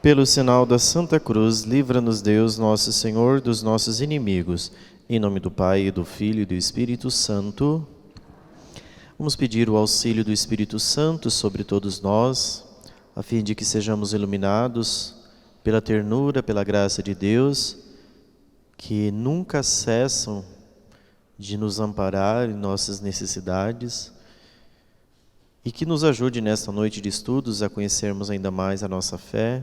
Pelo sinal da Santa Cruz, livra-nos Deus, nosso Senhor, dos nossos inimigos. Em nome do Pai, e do Filho e do Espírito Santo. Vamos pedir o auxílio do Espírito Santo sobre todos nós, a fim de que sejamos iluminados pela ternura, pela graça de Deus, que nunca cessam de nos amparar em nossas necessidades, e que nos ajude nesta noite de estudos a conhecermos ainda mais a nossa fé,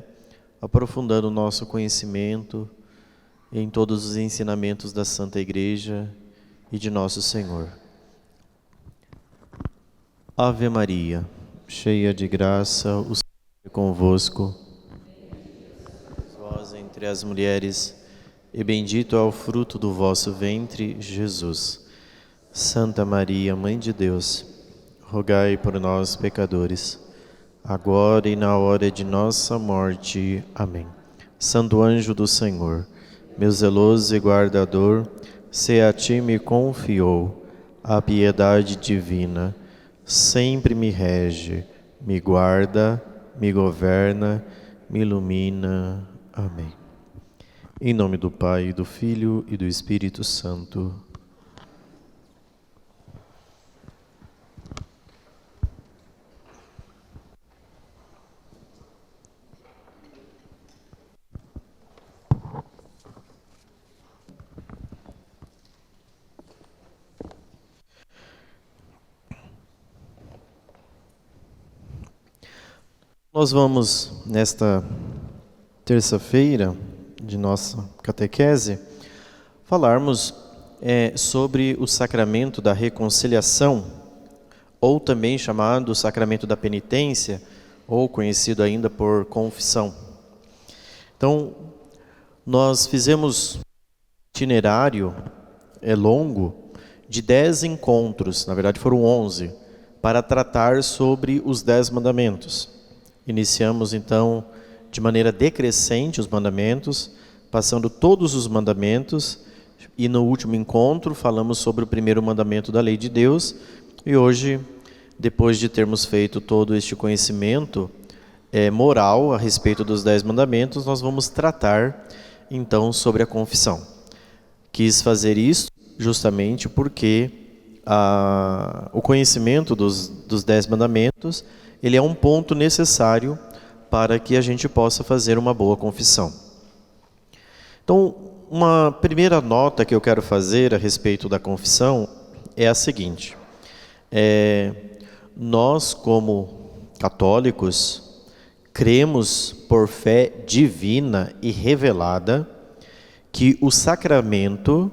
aprofundando o nosso conhecimento em todos os ensinamentos da Santa Igreja e de nosso Senhor. Ave Maria, cheia de graça, o Senhor é convosco. Vós entre as mulheres, e bendito é o fruto do vosso ventre, Jesus. Santa Maria, Mãe de Deus, rogai por nós, pecadores, agora e na hora de nossa morte. Amém. Santo anjo do Senhor, meu zeloso e guardador, se a ti me confiou a piedade divina, sempre me rege, me guarda, me governa, me ilumina. Amém. Em nome do Pai, do Filho e do Espírito Santo. Nós vamos, nesta terça-feira de nossa catequese, falarmos sobre o sacramento da reconciliação, ou também chamado sacramento da penitência, ou conhecido ainda por confissão. Então, nós fizemos um itinerário longo de 10 encontros, na verdade foram 11, para tratar sobre os 10 mandamentos. Iniciamos, então, de maneira decrescente os mandamentos, passando todos os mandamentos, e no último encontro falamos sobre o primeiro mandamento da lei de Deus, e hoje, depois de termos feito todo este conhecimento moral a respeito dos 10 mandamentos, nós vamos tratar, então, sobre a confissão. Quis fazer isso justamente porque o conhecimento dos 10 mandamentos ele é um ponto necessário para que a gente possa fazer uma boa confissão. Então, uma primeira nota que eu quero fazer a respeito da confissão é a seguinte. Nós, como católicos, cremos por fé divina e revelada que os sacramentos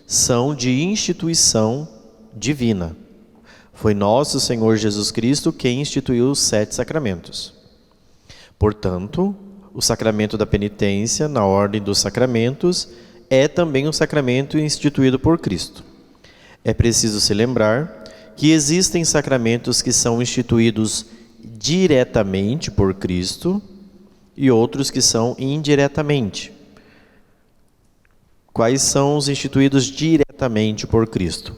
são de instituição divina. Foi nosso Senhor Jesus Cristo quem instituiu os 7 sacramentos. Portanto, o sacramento da penitência, na ordem dos sacramentos, é também um sacramento instituído por Cristo. É preciso se lembrar que existem sacramentos que são instituídos diretamente por Cristo e outros que são indiretamente. Quais são os instituídos diretamente por Cristo?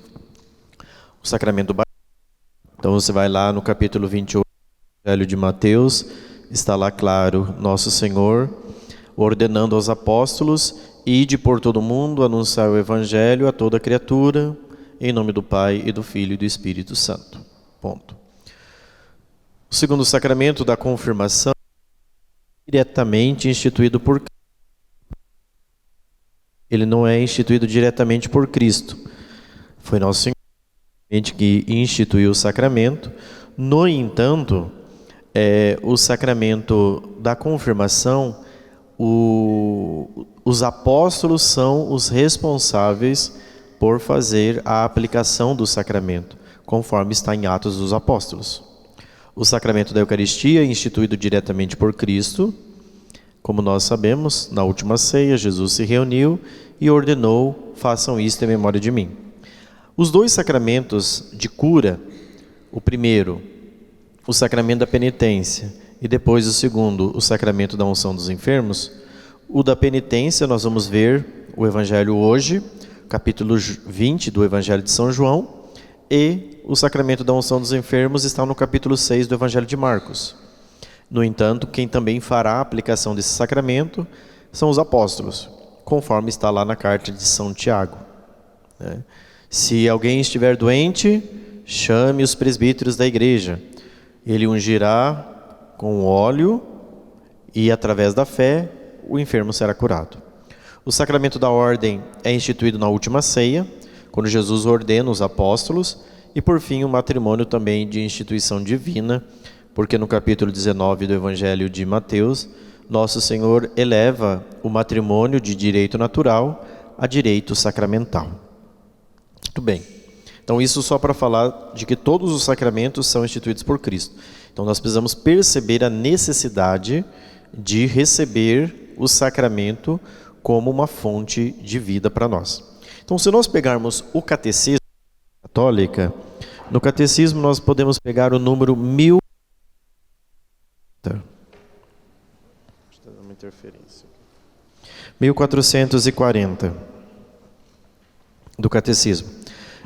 O sacramento do batismo. Então você vai lá no capítulo 28 do Evangelho de Mateus, está lá claro, nosso Senhor ordenando aos apóstolos, ide por todo o mundo, anunciar o Evangelho a toda criatura, em nome do Pai e do Filho e do Espírito Santo. Ponto. O segundo sacramento da confirmação, diretamente instituído por Cristo. Ele não é instituído diretamente por Cristo. Foi nosso Senhor que instituiu o sacramento. No entanto, o sacramento da confirmação, os apóstolos são os responsáveis por fazer a aplicação do sacramento, conforme está em Atos dos Apóstolos. O sacramento da Eucaristia é instituído diretamente por Cristo. Como nós sabemos, na última ceia, Jesus se reuniu e ordenou, façam isto em memória de mim. Os 2 sacramentos de cura, o primeiro, o sacramento da penitência, e depois o segundo, o sacramento da unção dos enfermos, o da penitência nós vamos ver o Evangelho hoje, capítulo 20 do Evangelho de São João, e o sacramento da unção dos enfermos está no capítulo 6 do Evangelho de Marcos. No entanto, quem também fará a aplicação desse sacramento são os apóstolos, conforme está lá na carta de São Tiago, né? Se alguém estiver doente, chame os presbíteros da igreja. Ele ungirá com óleo e, através da fé, o enfermo será curado. O sacramento da ordem é instituído na última ceia, quando Jesus ordena os apóstolos, e por fim o matrimônio também de instituição divina, porque no capítulo 19 do Evangelho de Mateus, Nosso Senhor eleva o matrimônio de direito natural a direito sacramental. Muito bem. Então isso só para falar de que todos os sacramentos são instituídos por Cristo. Então nós precisamos perceber a necessidade de receber o sacramento como uma fonte de vida para nós. Então, se nós pegarmos o catecismo católica, no catecismo nós podemos pegar o número 1000. Deixa eu dar uma interferência. 1440 do catecismo.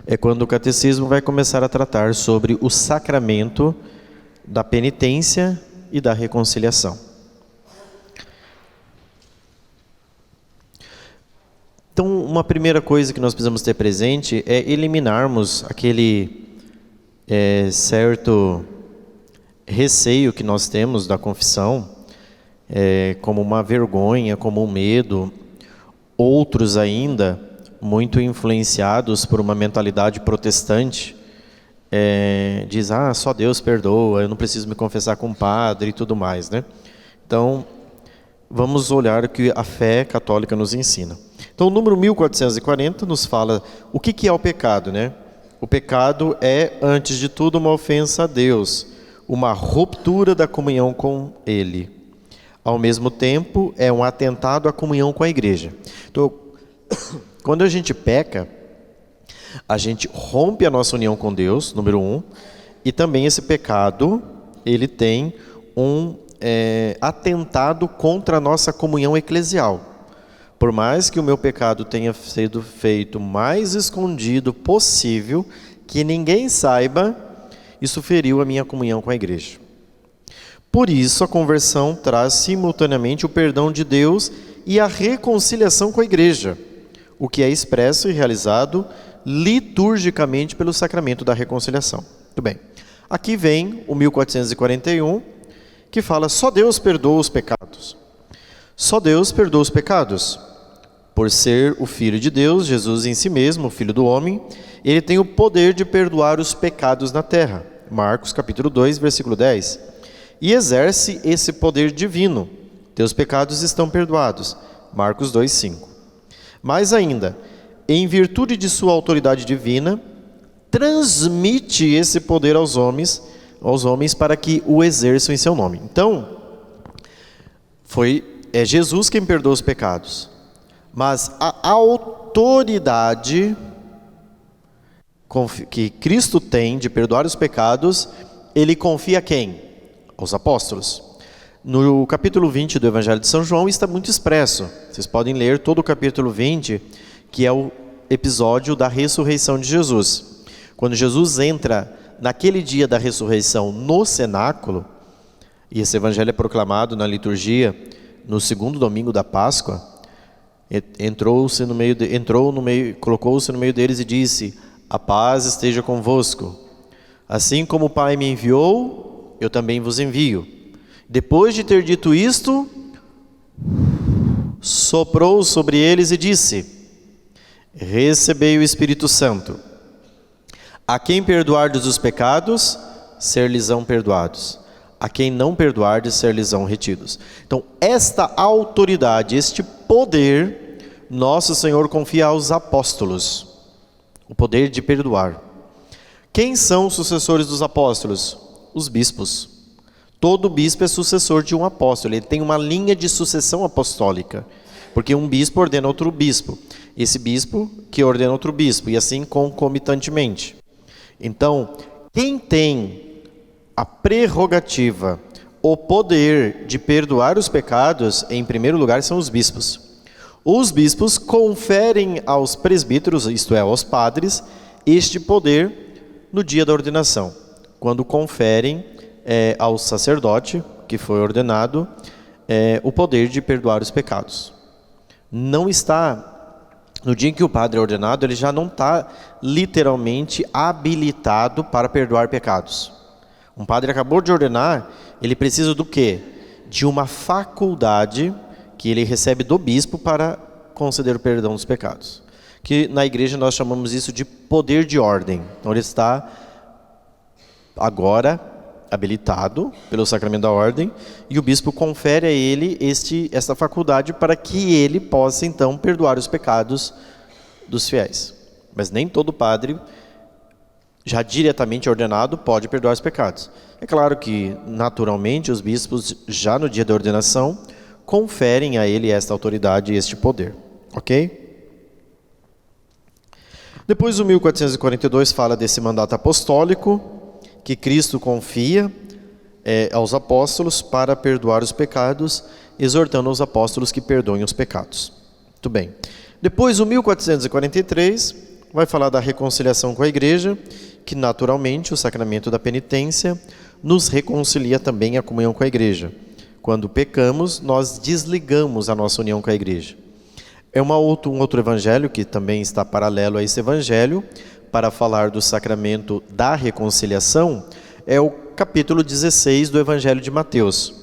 É quando o catecismo vai começar a tratar sobre o sacramento da penitência e da reconciliação. Então, uma primeira coisa que nós precisamos ter presente é eliminarmos aquele certo receio que nós temos da confissão, como uma vergonha, como um medo. Outros ainda, muito influenciados por uma mentalidade protestante, diz, só Deus perdoa, eu não preciso me confessar com o padre e tudo mais, né? Então, vamos olhar o que a fé católica nos ensina. Então, o número 1440 nos fala o que é o pecado, né? O pecado é, antes de tudo, uma ofensa a Deus, uma ruptura da comunhão com Ele. Ao mesmo tempo, é um atentado à comunhão com a igreja. Então, quando a gente peca, a gente rompe a nossa união com Deus, número 1, e também esse pecado, ele tem um atentado contra a nossa comunhão eclesial. Por mais que o meu pecado tenha sido feito mais escondido possível, que ninguém saiba, isso feriu a minha comunhão com a igreja. Por isso, a conversão traz simultaneamente o perdão de Deus e a reconciliação com a igreja, o que é expresso e realizado liturgicamente pelo sacramento da reconciliação. Muito bem. Aqui vem o 1441, que fala: só Deus perdoa os pecados. Só Deus perdoa os pecados. Por ser o Filho de Deus, Jesus em si mesmo, o Filho do homem, ele tem o poder de perdoar os pecados na terra. Marcos capítulo 2, versículo 10. E exerce esse poder divino. Teus pecados estão perdoados. Marcos 2, 5. Mais ainda, em virtude de sua autoridade divina, transmite esse poder aos homens para que o exerçam em seu nome. Então, é Jesus quem perdoa os pecados, mas a autoridade que Cristo tem de perdoar os pecados, ele confia a quem? Aos apóstolos. No capítulo 20 do Evangelho de São João está muito expresso. Vocês podem ler todo o capítulo 20, que é o episódio da ressurreição de Jesus. Quando Jesus entra naquele dia da ressurreição no cenáculo, e esse evangelho é proclamado na liturgia no segundo domingo da Páscoa, colocou-se no meio deles e disse: a paz esteja convosco. Assim como o Pai me enviou, eu também vos envio. Depois de ter dito isto, soprou sobre eles e disse: recebei o Espírito Santo. A quem perdoardes os pecados, ser-lhes-ão perdoados. A quem não perdoardes, ser-lhes-ão retidos. Então, esta autoridade, este poder, nosso Senhor confia aos apóstolos. O poder de perdoar. Quem são os sucessores dos apóstolos? Os bispos. Todo bispo é sucessor de um apóstolo. Ele tem uma linha de sucessão apostólica. Porque um bispo ordena outro bispo. Esse bispo que ordena outro bispo. E assim concomitantemente. Então, quem tem a prerrogativa, o poder de perdoar os pecados, em primeiro lugar, são os bispos. Os bispos conferem aos presbíteros, isto é, aos padres, este poder no dia da ordenação. Quando conferem ao sacerdote, que foi ordenado o poder de perdoar os pecados. Não está, no dia em que o padre é ordenado, ele já não está literalmente habilitado para perdoar pecados. Um padre acabou de ordenar, ele precisa do quê? De uma faculdade que ele recebe do bispo para conceder o perdão dos pecados. Que na igreja nós chamamos isso de poder de ordem. Então ele está agora habilitado pelo sacramento da ordem, e o bispo confere a ele esta faculdade para que ele possa então perdoar os pecados dos fiéis. Mas nem todo padre, já diretamente ordenado, pode perdoar os pecados. É claro que, naturalmente, os bispos, já no dia da ordenação, conferem a ele esta autoridade e este poder. Ok? Depois o 1442 fala desse mandato apostólico, que Cristo confia aos apóstolos para perdoar os pecados, exortando os apóstolos que perdoem os pecados. Muito bem. Depois o 1443 vai falar da reconciliação com a igreja, que naturalmente o sacramento da penitência nos reconcilia também a comunhão com a igreja. Quando pecamos, nós desligamos a nossa união com a igreja. É um outro evangelho que também está paralelo a esse evangelho, para falar do sacramento da reconciliação, é o capítulo 16 do evangelho de Mateus.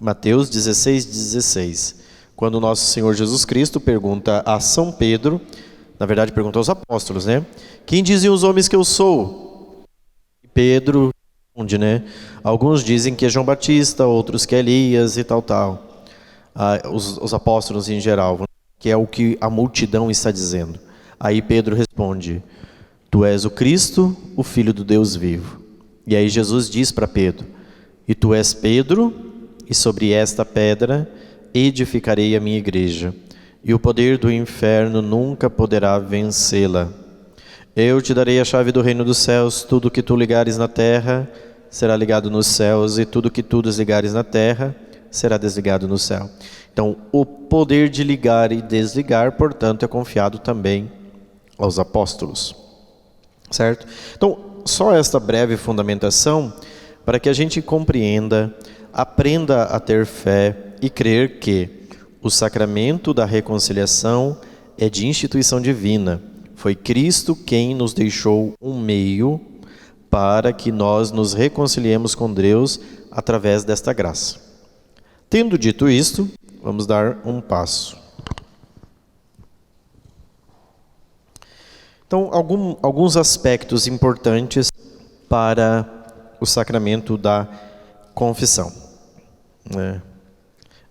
Mateus 16:16. Quando nosso Senhor Jesus Cristo pergunta a São Pedro, na verdade pergunta aos apóstolos, né? Quem dizem os homens que eu sou? Pedro responde, né? Alguns dizem que é João Batista, outros que é Elias e tal. Os apóstolos em geral, que é o que a multidão está dizendo. Aí Pedro responde, tu és o Cristo, o Filho do Deus vivo. E aí Jesus diz para Pedro, e tu és Pedro, e sobre esta pedra edificarei a minha igreja, e o poder do inferno nunca poderá vencê-la. Eu te darei a chave do reino dos céus, tudo que tu ligares na terra será ligado nos céus, e tudo que tu desligares na terra será desligado no céu. Então, o poder de ligar e desligar, portanto, é confiado também aos apóstolos, certo? Então, só esta breve fundamentação para que a gente compreenda, aprenda a ter fé e crer que o sacramento da reconciliação é de instituição divina. Foi Cristo quem nos deixou um meio para que nós nos reconciliemos com Deus através desta graça. Tendo dito isto, vamos dar um passo. Então, alguns aspectos importantes para o sacramento da confissão.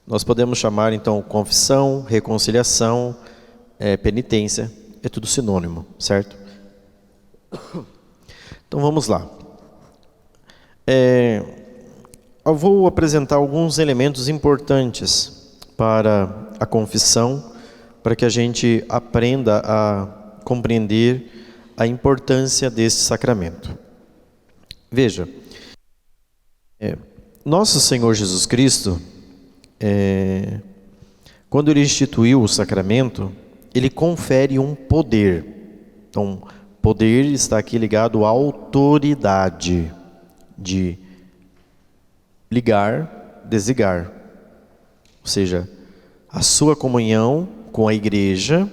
Nós podemos chamar, então, confissão, reconciliação, penitência, é tudo sinônimo, certo? Então, vamos lá. Eu vou apresentar alguns elementos importantes para a confissão, para que a gente aprenda a compreender a importância desse sacramento. Veja, nosso Senhor Jesus Cristo, quando Ele instituiu o sacramento, Ele confere um poder. Então, poder está aqui ligado à autoridade de ligar, desligar. Ou seja, a sua comunhão com a igreja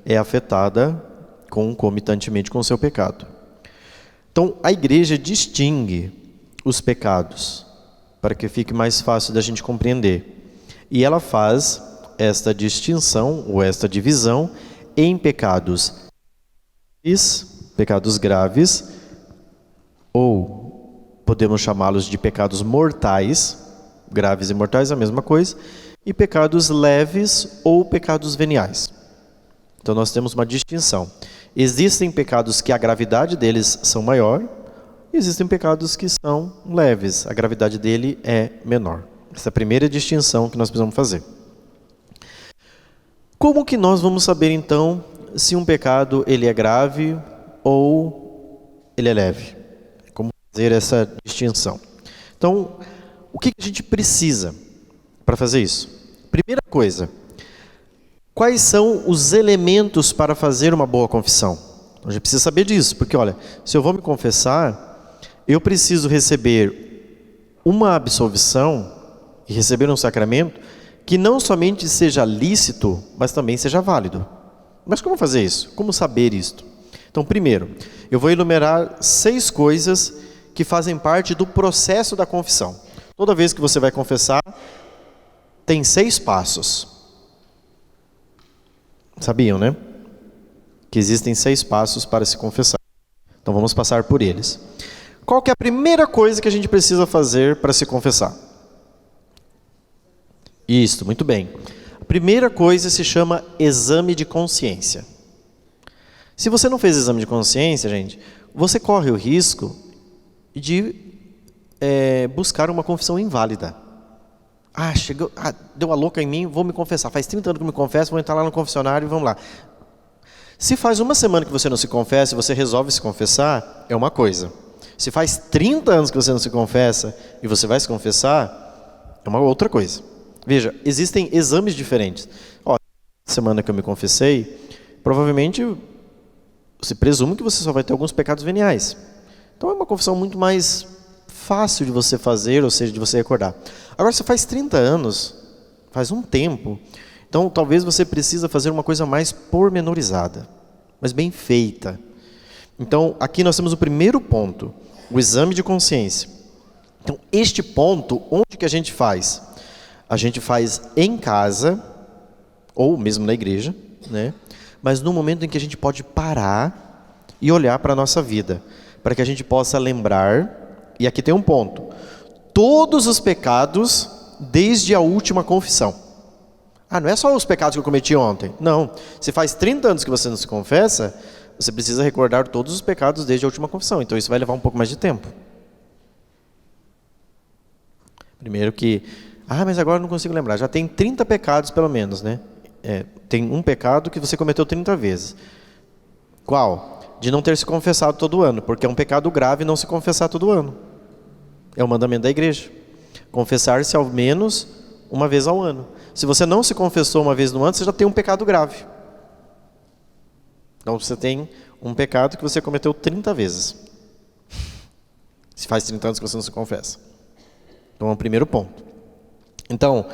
é afetada concomitantemente com o seu pecado. Então, a igreja distingue os pecados, para que fique mais fácil da gente compreender. E ela faz esta distinção, ou esta divisão, em pecados graves, ou podemos chamá-los de pecados mortais, graves e mortais, a mesma coisa, e pecados leves ou pecados veniais. Então nós temos uma distinção. Existem pecados que a gravidade deles são maior, e existem pecados que são leves, a gravidade dele é menor. Essa é a primeira distinção que nós precisamos fazer. Como que nós vamos saber então se um pecado ele é grave ou ele é leve? Como fazer essa distinção? Então, o que a gente precisa para fazer isso? Primeira coisa, quais são os elementos para fazer uma boa confissão? A gente precisa saber disso, porque olha, se eu vou me confessar, eu preciso receber uma absolvição e receber um sacramento que não somente seja lícito, mas também seja válido. Mas como fazer isso? Como saber isto? Então, primeiro, eu vou enumerar 6 coisas que fazem parte do processo da confissão. Toda vez que você vai confessar, tem 6 passos. Sabiam, né? Que existem 6 passos para se confessar. Então vamos passar por eles. Qual que é a primeira coisa que a gente precisa fazer para se confessar? Isso, muito bem. A primeira coisa se chama exame de consciência. Se você não fez exame de consciência, gente, você corre o risco de buscar uma confissão inválida. Deu a louca em mim, vou me confessar. Faz 30 anos que eu me confesso, vou entrar lá no confessionário e vamos lá. Se faz uma semana que você não se confessa e você resolve se confessar, é uma coisa. Se faz 30 anos que você não se confessa e você vai se confessar, é uma outra coisa. Veja, existem exames diferentes. Semana que eu me confessei, provavelmente se presume que você só vai ter alguns pecados veniais. Então é uma confissão muito mais fácil de você fazer, ou seja, de você recordar. Agora, se faz 30 anos, faz um tempo, então talvez você precisa fazer uma coisa mais pormenorizada, mas bem feita. Então, aqui nós temos o primeiro ponto, o exame de consciência. Então, este ponto, onde que a gente faz? A gente faz em casa, ou mesmo na igreja, né? Mas no momento em que a gente pode parar e olhar para a nossa vida, para que a gente possa lembrar, e aqui tem um ponto, todos os pecados desde a última confissão. Não é só os pecados que eu cometi ontem. Não, se faz 30 anos que você não se confessa, você precisa recordar todos os pecados desde a última confissão. Então isso vai levar um pouco mais de tempo. Primeiro que, mas agora eu não consigo lembrar. Já tem 30 pecados pelo menos, né? Tem um pecado que você cometeu 30 vezes. Qual? De não ter se confessado todo ano, porque é um pecado grave não se confessar todo ano. É o mandamento da igreja. Confessar-se ao menos uma vez ao ano. Se você não se confessou uma vez no ano, você já tem um pecado grave. Então você tem um pecado que você cometeu 30 vezes. Se faz 30 anos que você não se confessa. Então é o primeiro ponto. Então,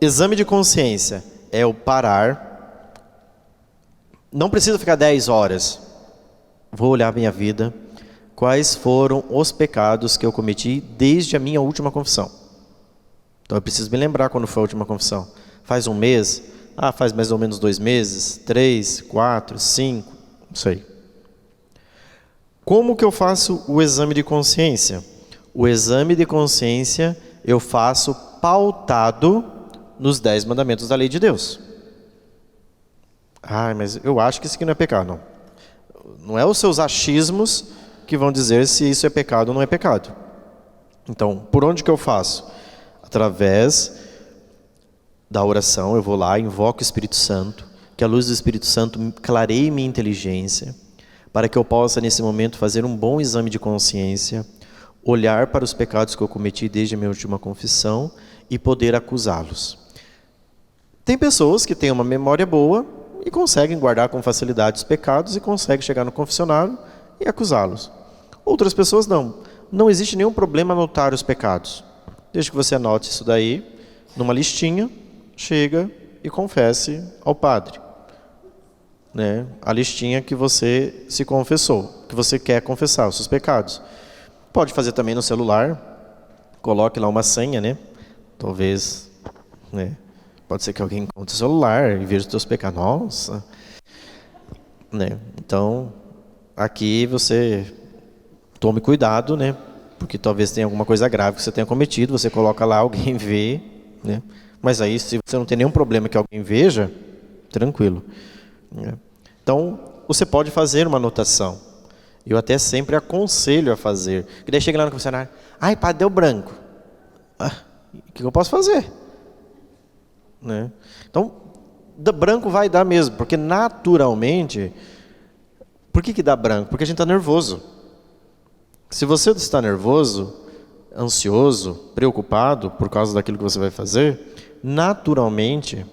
exame de consciência é o parar. Não precisa ficar 10 horas. Vou olhar a minha vida. Quais foram os pecados que eu cometi desde a minha última confissão? Então eu preciso me lembrar quando foi a última confissão. Faz um mês? Faz mais ou menos 2 meses? 3, 4, 5? Não sei. Como que eu faço o exame de consciência? O exame de consciência eu faço pautado nos 10 mandamentos da lei de Deus. Mas eu acho que isso aqui não é pecado. Não. Não é os seus achismos que vão dizer se isso é pecado ou não é pecado. Então, por onde que eu faço? Através da oração, eu vou lá, invoco o Espírito Santo, que a luz do Espírito Santo clareie minha inteligência, para que eu possa nesse momento fazer um bom exame de consciência, olhar para os pecados que eu cometi desde a minha última confissão e poder acusá-los. Tem pessoas que têm uma memória boa e conseguem guardar com facilidade os pecados e conseguem chegar no confessionário e acusá-los. Outras pessoas não. Não existe nenhum problema anotar os pecados. Desde que você anote isso daí, numa listinha, chega e confesse ao padre. Né? A listinha que você se confessou, que você quer confessar, os seus pecados. Pode fazer também no celular, coloque lá uma senha, né? Talvez, né? Pode ser que alguém encontre o celular e veja os seus pecados. Nossa! Né? Então, aqui você tome cuidado, né? Porque talvez tenha alguma coisa grave que você tenha cometido, você coloca lá, alguém vê, né? Mas aí, se você não tem nenhum problema que alguém veja, tranquilo. Né? Então, você pode fazer uma anotação. Eu até sempre aconselho a fazer. E daí chega lá no confessionário, padre, deu branco. O que eu posso fazer? Né? Então, branco vai dar mesmo, porque naturalmente... Por que dá branco? Porque a gente está nervoso. Se você está nervoso, ansioso, preocupado por causa daquilo que você vai fazer, naturalmente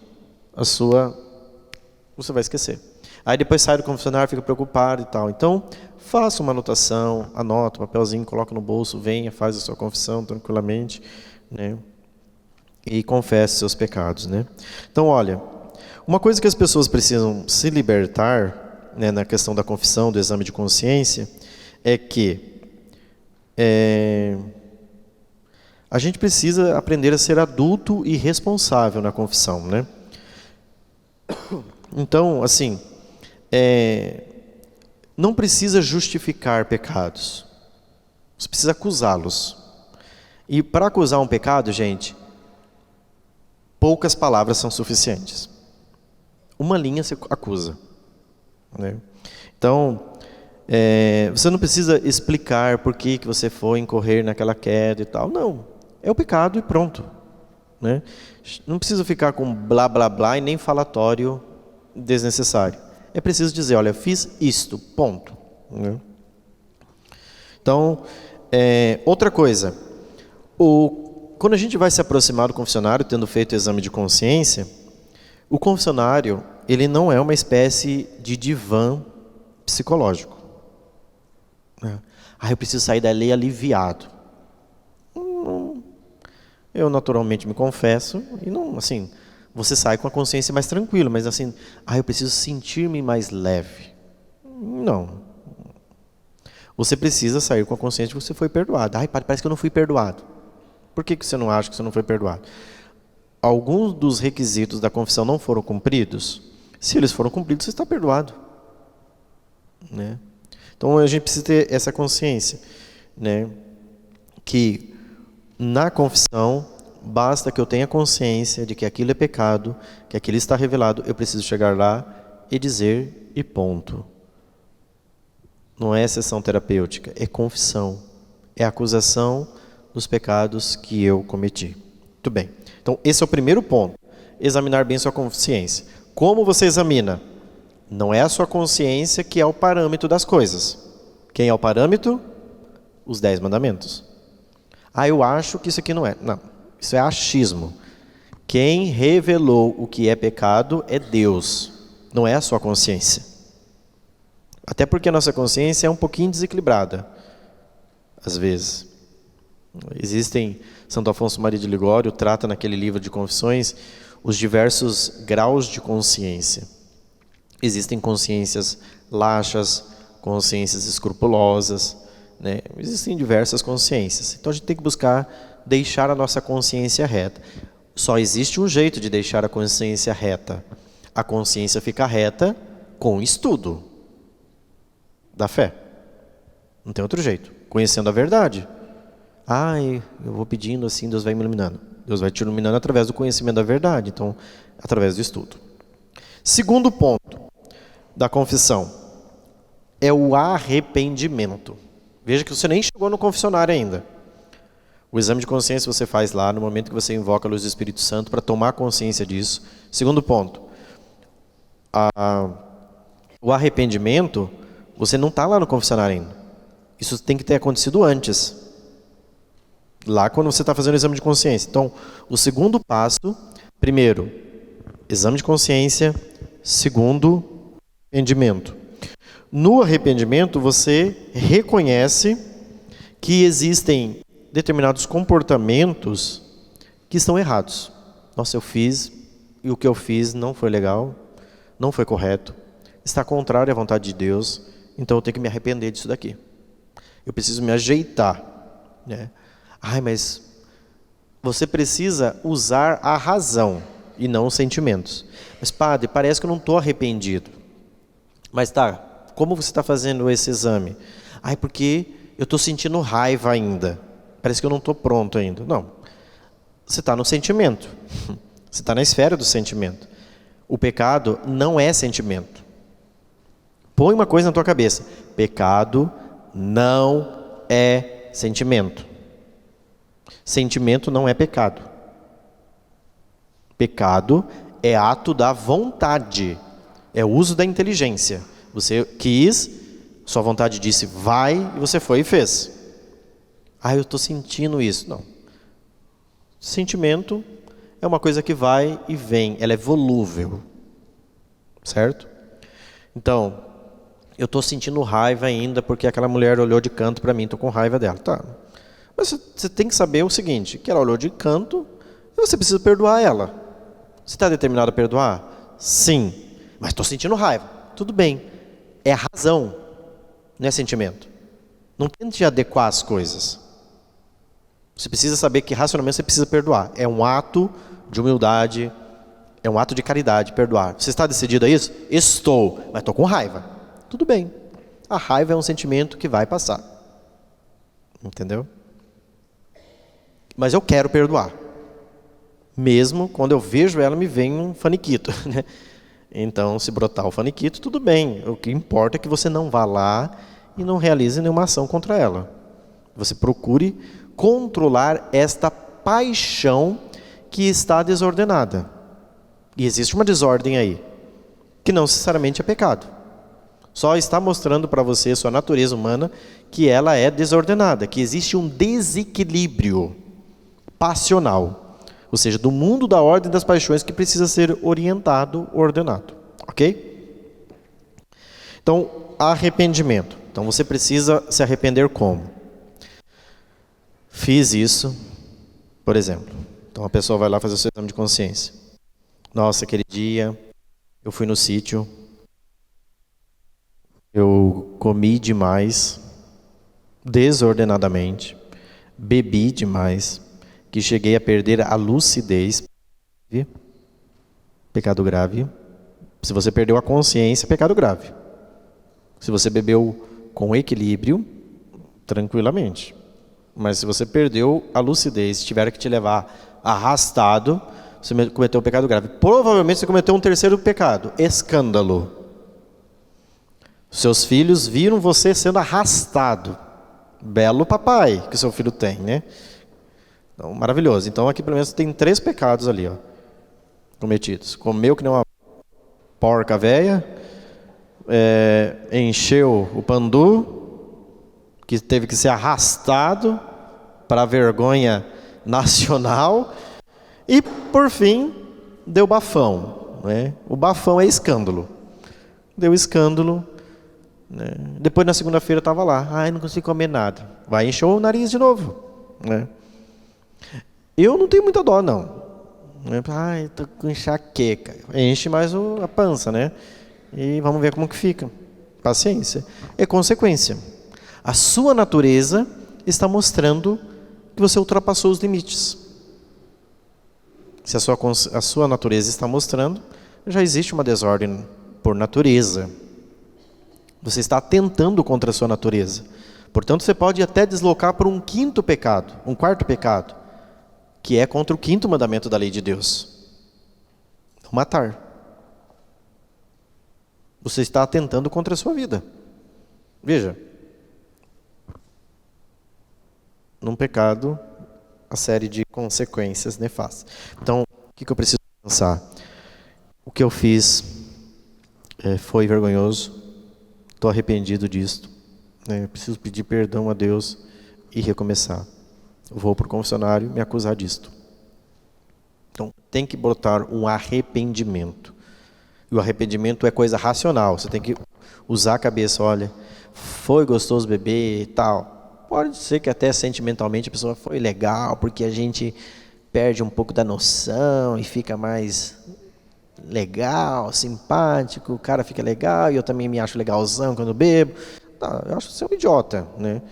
você vai esquecer. Aí depois sai do confessionário, fica preocupado e tal. Então, faça uma anotação, anota um papelzinho, coloca no bolso, venha, faz a sua confissão tranquilamente, né? E confesse seus pecados, né? Então, olha, uma coisa que as pessoas precisam se libertar, né, na questão da confissão, do exame de consciência, é que a gente precisa aprender a ser adulto e responsável na confissão, né? Então, assim, não precisa justificar pecados. Você precisa acusá-los. E para acusar um pecado, gente, poucas palavras são suficientes. Uma linha você acusa, né? Então, você não precisa explicar por que você foi incorrer naquela queda e tal. Não, é o pecado e pronto, né? Não precisa ficar com blá, blá, blá e nem falatório desnecessário. É preciso dizer, olha, fiz isto, ponto, né? Então, outra coisa, quando a gente vai se aproximar do confessionário, tendo feito o exame de consciência, o confessionário, ele não é uma espécie de divã psicológico. Eu preciso sair dali aliviado. Eu naturalmente me confesso e não, assim, você sai com a consciência mais tranquila, mas assim, eu preciso sentir-me mais leve. Não. Você precisa sair com a consciência de que você foi perdoado. Parece que eu não fui perdoado. Por que você não acha que você não foi perdoado? Alguns dos requisitos da confissão não foram cumpridos. Se eles foram cumpridos, você está perdoado, né? Então a gente precisa ter essa consciência, né? Que na confissão basta que eu tenha consciência de que aquilo é pecado, que aquilo está revelado, eu preciso chegar lá e dizer e ponto. Não é sessão terapêutica, é confissão, é acusação dos pecados que eu cometi. Muito bem. Então esse é o primeiro ponto, examinar bem sua consciência. Como você examina? Não é a sua consciência que é o parâmetro das coisas. Quem é o parâmetro? Os 10 mandamentos. Eu acho que isso aqui não é. Não, isso é achismo. Quem revelou o que é pecado é Deus, não é a sua consciência. Até porque a nossa consciência é um pouquinho desequilibrada, às vezes. Santo Afonso Maria de Ligório trata naquele livro de confissões os diversos graus de consciência. Existem consciências laxas, consciências escrupulosas, né? Existem diversas consciências. Então a gente tem que buscar deixar a nossa consciência reta. Só existe um jeito de deixar a consciência reta. A consciência fica reta com estudo da fé. Não tem outro jeito. Conhecendo a verdade. Eu vou pedindo assim, Deus vai me iluminando. Deus vai te iluminando através do conhecimento da verdade. Então, através do estudo. Segundo ponto da confissão é o arrependimento. Veja que você nem chegou no confessionário ainda. O exame de consciência você faz lá no momento que você invoca a luz do Espírito Santo para tomar consciência disso. Segundo ponto, o arrependimento, você não está lá no confessionário ainda. Isso tem que ter acontecido antes. Lá quando você está fazendo o exame de consciência. Então, o segundo passo, primeiro, exame de consciência. Segundo, arrependimento. No arrependimento, você reconhece que existem determinados comportamentos que estão errados. Nossa, eu fiz e o que eu fiz não foi legal, não foi correto, está contrário à vontade de Deus, então eu tenho que me arrepender disso daqui. Eu preciso me ajeitar, né? Mas você precisa usar a razão e não os sentimentos. Mas padre, parece que eu não estou arrependido. Mas como você está fazendo esse exame? Porque eu estou sentindo raiva ainda. Parece que eu não estou pronto ainda. Não, você está no sentimento. Você está na esfera do sentimento. O pecado não é sentimento. Põe uma coisa na tua cabeça. Pecado não é sentimento. Sentimento não é pecado. Pecado é ato da vontade. É o uso da inteligência. Você quis, sua vontade disse vai, e você foi e fez. Eu estou sentindo isso. Não. Sentimento é uma coisa que vai e vem. Ela é volúvel. Certo? Então, eu estou sentindo raiva ainda porque aquela mulher olhou de canto para mim, estou com raiva dela. Tá. Mas você tem que saber o seguinte, que ela olhou de canto e você precisa perdoar ela. Você está determinado a perdoar? Sim. Mas estou sentindo raiva. Tudo bem. É a razão, não é sentimento. Não tente adequar as coisas. Você precisa saber que racionalmente você precisa perdoar. É um ato de humildade, é um ato de caridade, perdoar. Você está decidido a isso? Estou, mas estou com raiva. Tudo bem. A raiva é um sentimento que vai passar. Entendeu? Mas eu quero perdoar. Mesmo quando eu vejo ela, me vem um faniquito, né? Então, se brotar o faniquito, tudo bem. O que importa é que você não vá lá e não realize nenhuma ação contra ela. Você procure controlar esta paixão que está desordenada. E existe uma desordem aí, que não necessariamente é pecado. Só está mostrando para você, sua natureza humana, que ela é desordenada, que existe um desequilíbrio passional. Ou seja, do mundo da ordem das paixões que precisa ser orientado, ordenado. Ok? Então, arrependimento. Então, você precisa se arrepender como? Fiz isso, por exemplo. Então, a pessoa vai lá fazer o seu exame de consciência. Nossa, aquele dia, eu fui no sítio, eu comi demais, desordenadamente, bebi demais, que cheguei a perder a lucidez. Pecado grave. Se você perdeu a consciência, pecado grave. Se você bebeu com equilíbrio, tranquilamente. Mas se você perdeu a lucidez, tiver que te levar arrastado, você cometeu um pecado grave. Provavelmente você cometeu um terceiro pecado, escândalo. Seus filhos viram você sendo arrastado. Belo papai que seu filho tem, né? Então, maravilhoso. Então aqui pelo menos tem 3 pecados ali, ó, cometidos. Comeu que nem uma porca velha, encheu o pandu, que teve que ser arrastado para a vergonha nacional, e por fim deu bafão, né? O bafão é escândalo. Deu escândalo, né? Depois na segunda-feira estava lá, ai, não consigo comer nada. Vai encher o nariz de novo, né? Eu não tenho muita dó, não. Ai, estou com enxaqueca. Enche mais a pança, né? E vamos ver como que fica. Paciência. É consequência. A sua natureza está mostrando que você ultrapassou os limites. Se a sua natureza está mostrando, já existe uma desordem por natureza. Você está atentando contra a sua natureza. Portanto, você pode até deslocar para um 5º pecado, um 4º pecado, que é contra o 5º mandamento da lei de Deus. Não matar. Você está atentando contra a sua vida. Veja. Num pecado, a série de consequências nefastas. Então, o que eu preciso pensar? O que eu fiz foi vergonhoso. Estou arrependido disto. Preciso pedir perdão a Deus e recomeçar. Vou para o confessionário me acusar disto. Então, tem que botar um arrependimento. E o arrependimento é coisa racional. Você tem que usar a cabeça, olha, foi gostoso beber e tal. Pode ser que até sentimentalmente a pessoa foi legal, porque a gente perde um pouco da noção e fica mais legal, simpático, o cara fica legal e eu também me acho legalzão quando bebo. Não, eu acho que você é um idiota, né?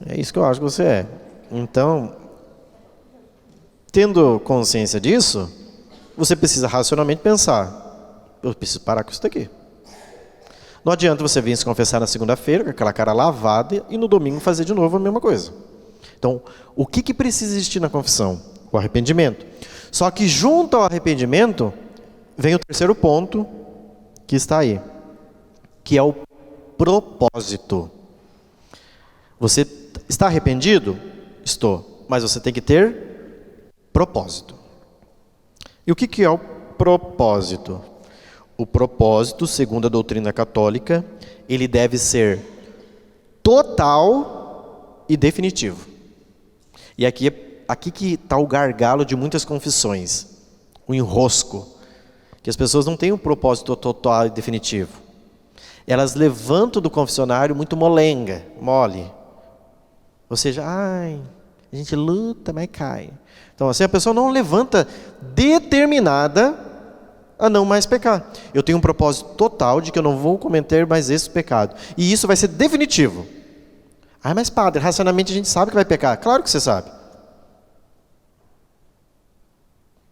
É isso que eu acho que você é. Então, tendo consciência disso, você precisa racionalmente pensar, eu preciso parar com isso daqui. Não adianta você vir se confessar na segunda-feira, com aquela cara lavada, e no domingo fazer de novo a mesma coisa. Então, o que precisa existir na confissão? O arrependimento. Só que junto ao arrependimento, vem o terceiro ponto, que está aí, que é o propósito. Você está arrependido? Estou. Mas você tem que ter propósito. E o que é o propósito? O propósito, segundo a doutrina católica, ele deve ser total e definitivo. E aqui que está o gargalo de muitas confissões, o enrosco, que as pessoas não têm um propósito total e definitivo. Elas levantam do confessionário muito molenga, mole. Ou seja, a gente luta, mas cai. Então assim, a pessoa não levanta determinada a não mais pecar. Eu tenho um propósito total de que eu não vou cometer mais esse pecado. E isso vai ser definitivo. Mas padre, racionalmente a gente sabe que vai pecar. Claro que você sabe.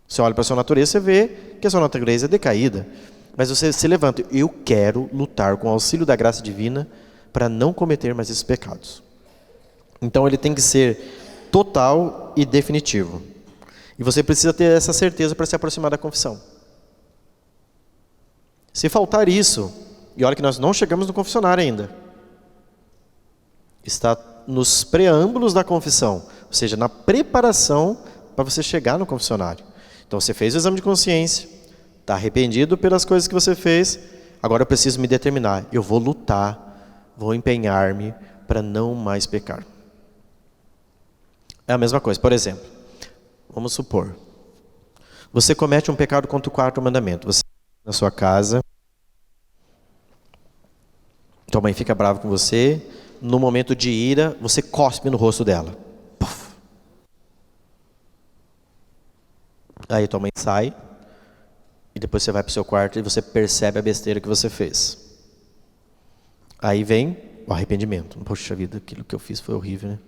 Você olha para a sua natureza, você vê que a sua natureza é decaída. Mas você se levanta. Eu quero lutar com o auxílio da graça divina para não cometer mais esses pecados. Então ele tem que ser total e definitivo. E você precisa ter essa certeza para se aproximar da confissão. Se faltar isso, e olha que nós não chegamos no confessionário ainda. Está nos preâmbulos da confissão, ou seja, na preparação para você chegar no confessionário. Então você fez o exame de consciência, está arrependido pelas coisas que você fez, agora eu preciso me determinar, eu vou lutar, vou empenhar-me para não mais pecar. É a mesma coisa, por exemplo, vamos supor, você comete um pecado contra o quarto mandamento, você na sua casa, tua mãe fica brava com você, no momento de ira, você cospe no rosto dela. Puff. Aí tua mãe sai, e depois você vai para o seu quarto e você percebe a besteira que você fez. Aí vem o arrependimento. Poxa vida, aquilo que eu fiz foi horrível, né?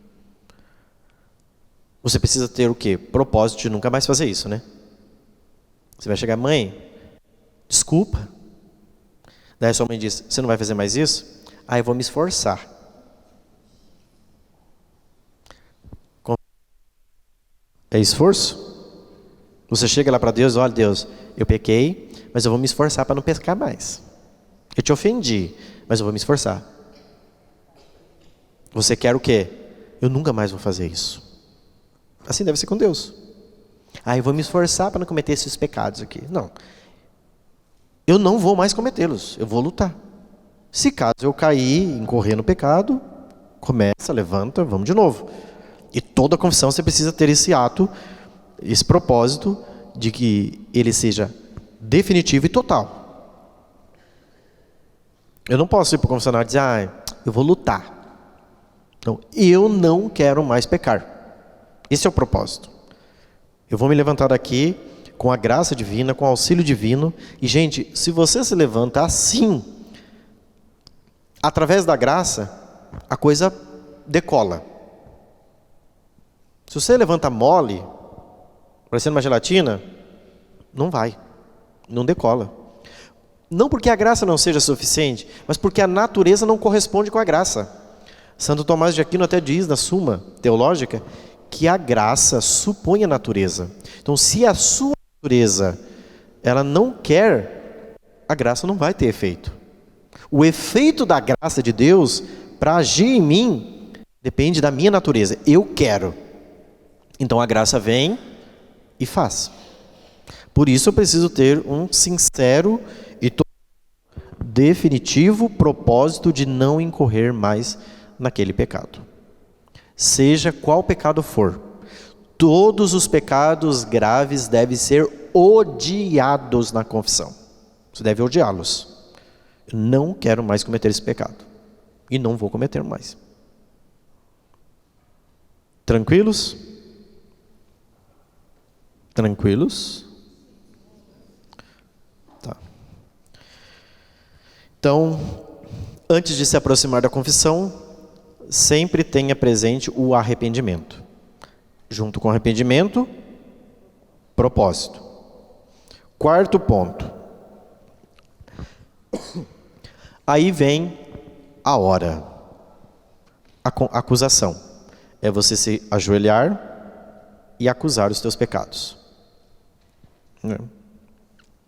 Você precisa ter o quê? Propósito de nunca mais fazer isso, né? Você vai chegar, mãe, desculpa. Daí sua mãe diz, você não vai fazer mais isso? Eu vou me esforçar. É esforço? Você chega lá para Deus, olha Deus, eu pequei, mas eu vou me esforçar para não pecar mais. Eu te ofendi, mas eu vou me esforçar. Você quer o quê? Eu nunca mais vou fazer isso. Assim deve ser com Deus. Eu vou me esforçar para não cometer esses pecados aqui. Não. Eu não vou mais cometê-los, eu vou lutar. Se caso eu cair, incorrer no pecado, começa, levanta, vamos de novo. E toda confissão você precisa ter esse ato, esse propósito de que ele seja definitivo e total. Eu não posso ir para o confessionário e dizer, eu vou lutar. Não, eu não quero mais pecar. Esse é o propósito. Eu vou me levantar daqui com a graça divina, com o auxílio divino. E gente, se você se levanta assim, através da graça, a coisa decola. Se você levanta mole, parecendo uma gelatina, não vai, não decola. Não porque a graça não seja suficiente, mas porque a natureza não corresponde com a graça. Santo Tomás de Aquino até diz na Suma Teológica que a graça supõe a natureza. Então, se a sua natureza ela não quer, a graça não vai ter efeito. O efeito da graça de Deus para agir em mim depende da minha natureza. Eu quero. Então a graça vem e faz. Por isso eu preciso ter um sincero e definitivo propósito de não incorrer mais naquele pecado. Seja qual pecado for, todos os pecados graves devem ser odiados na confissão. Você deve odiá-los. Eu não quero mais cometer esse pecado. E não vou cometer mais. Tranquilos? Tranquilos? Tá. Então, antes de se aproximar da confissão, sempre tenha presente o arrependimento. Junto com o arrependimento, propósito. Quarto ponto. Aí vem a hora. A acusação. É você se ajoelhar e acusar os teus pecados.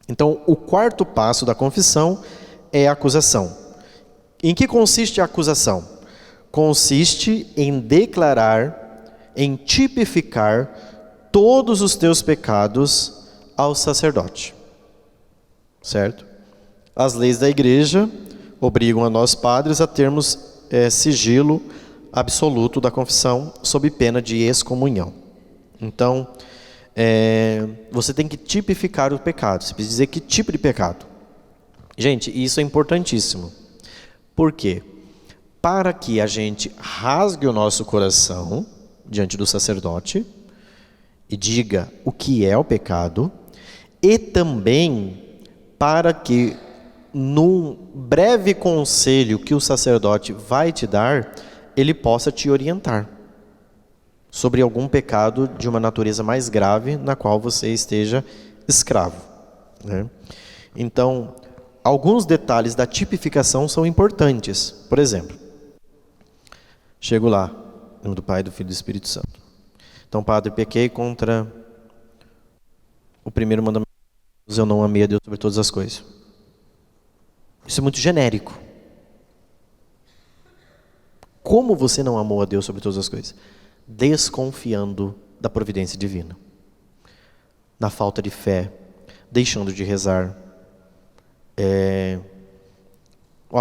Então, o quarto passo da confissão é a acusação. Em que consiste a acusação? Consiste em declarar, em tipificar todos os teus pecados ao sacerdote. Certo? As leis da igreja obrigam a nós padres a termos sigilo absoluto da confissão sob pena de excomunhão. Então, você tem que tipificar o pecado. Você precisa dizer que tipo de pecado. Gente, isso é importantíssimo. Por quê? Para que a gente rasgue o nosso coração diante do sacerdote e diga o que é o pecado, e também para que, num breve conselho que o sacerdote vai te dar, ele possa te orientar sobre algum pecado de uma natureza mais grave na qual você esteja escravo, né? Então, alguns detalhes da tipificação são importantes. Por exemplo, chego lá, em nome do Pai, do Filho e do Espírito Santo. Então, Padre, pequei contra o primeiro mandamento: eu não amei a Deus sobre todas as coisas. Isso é muito genérico. Como você não amou a Deus sobre todas as coisas? Desconfiando da providência divina, na falta de fé, deixando de rezar.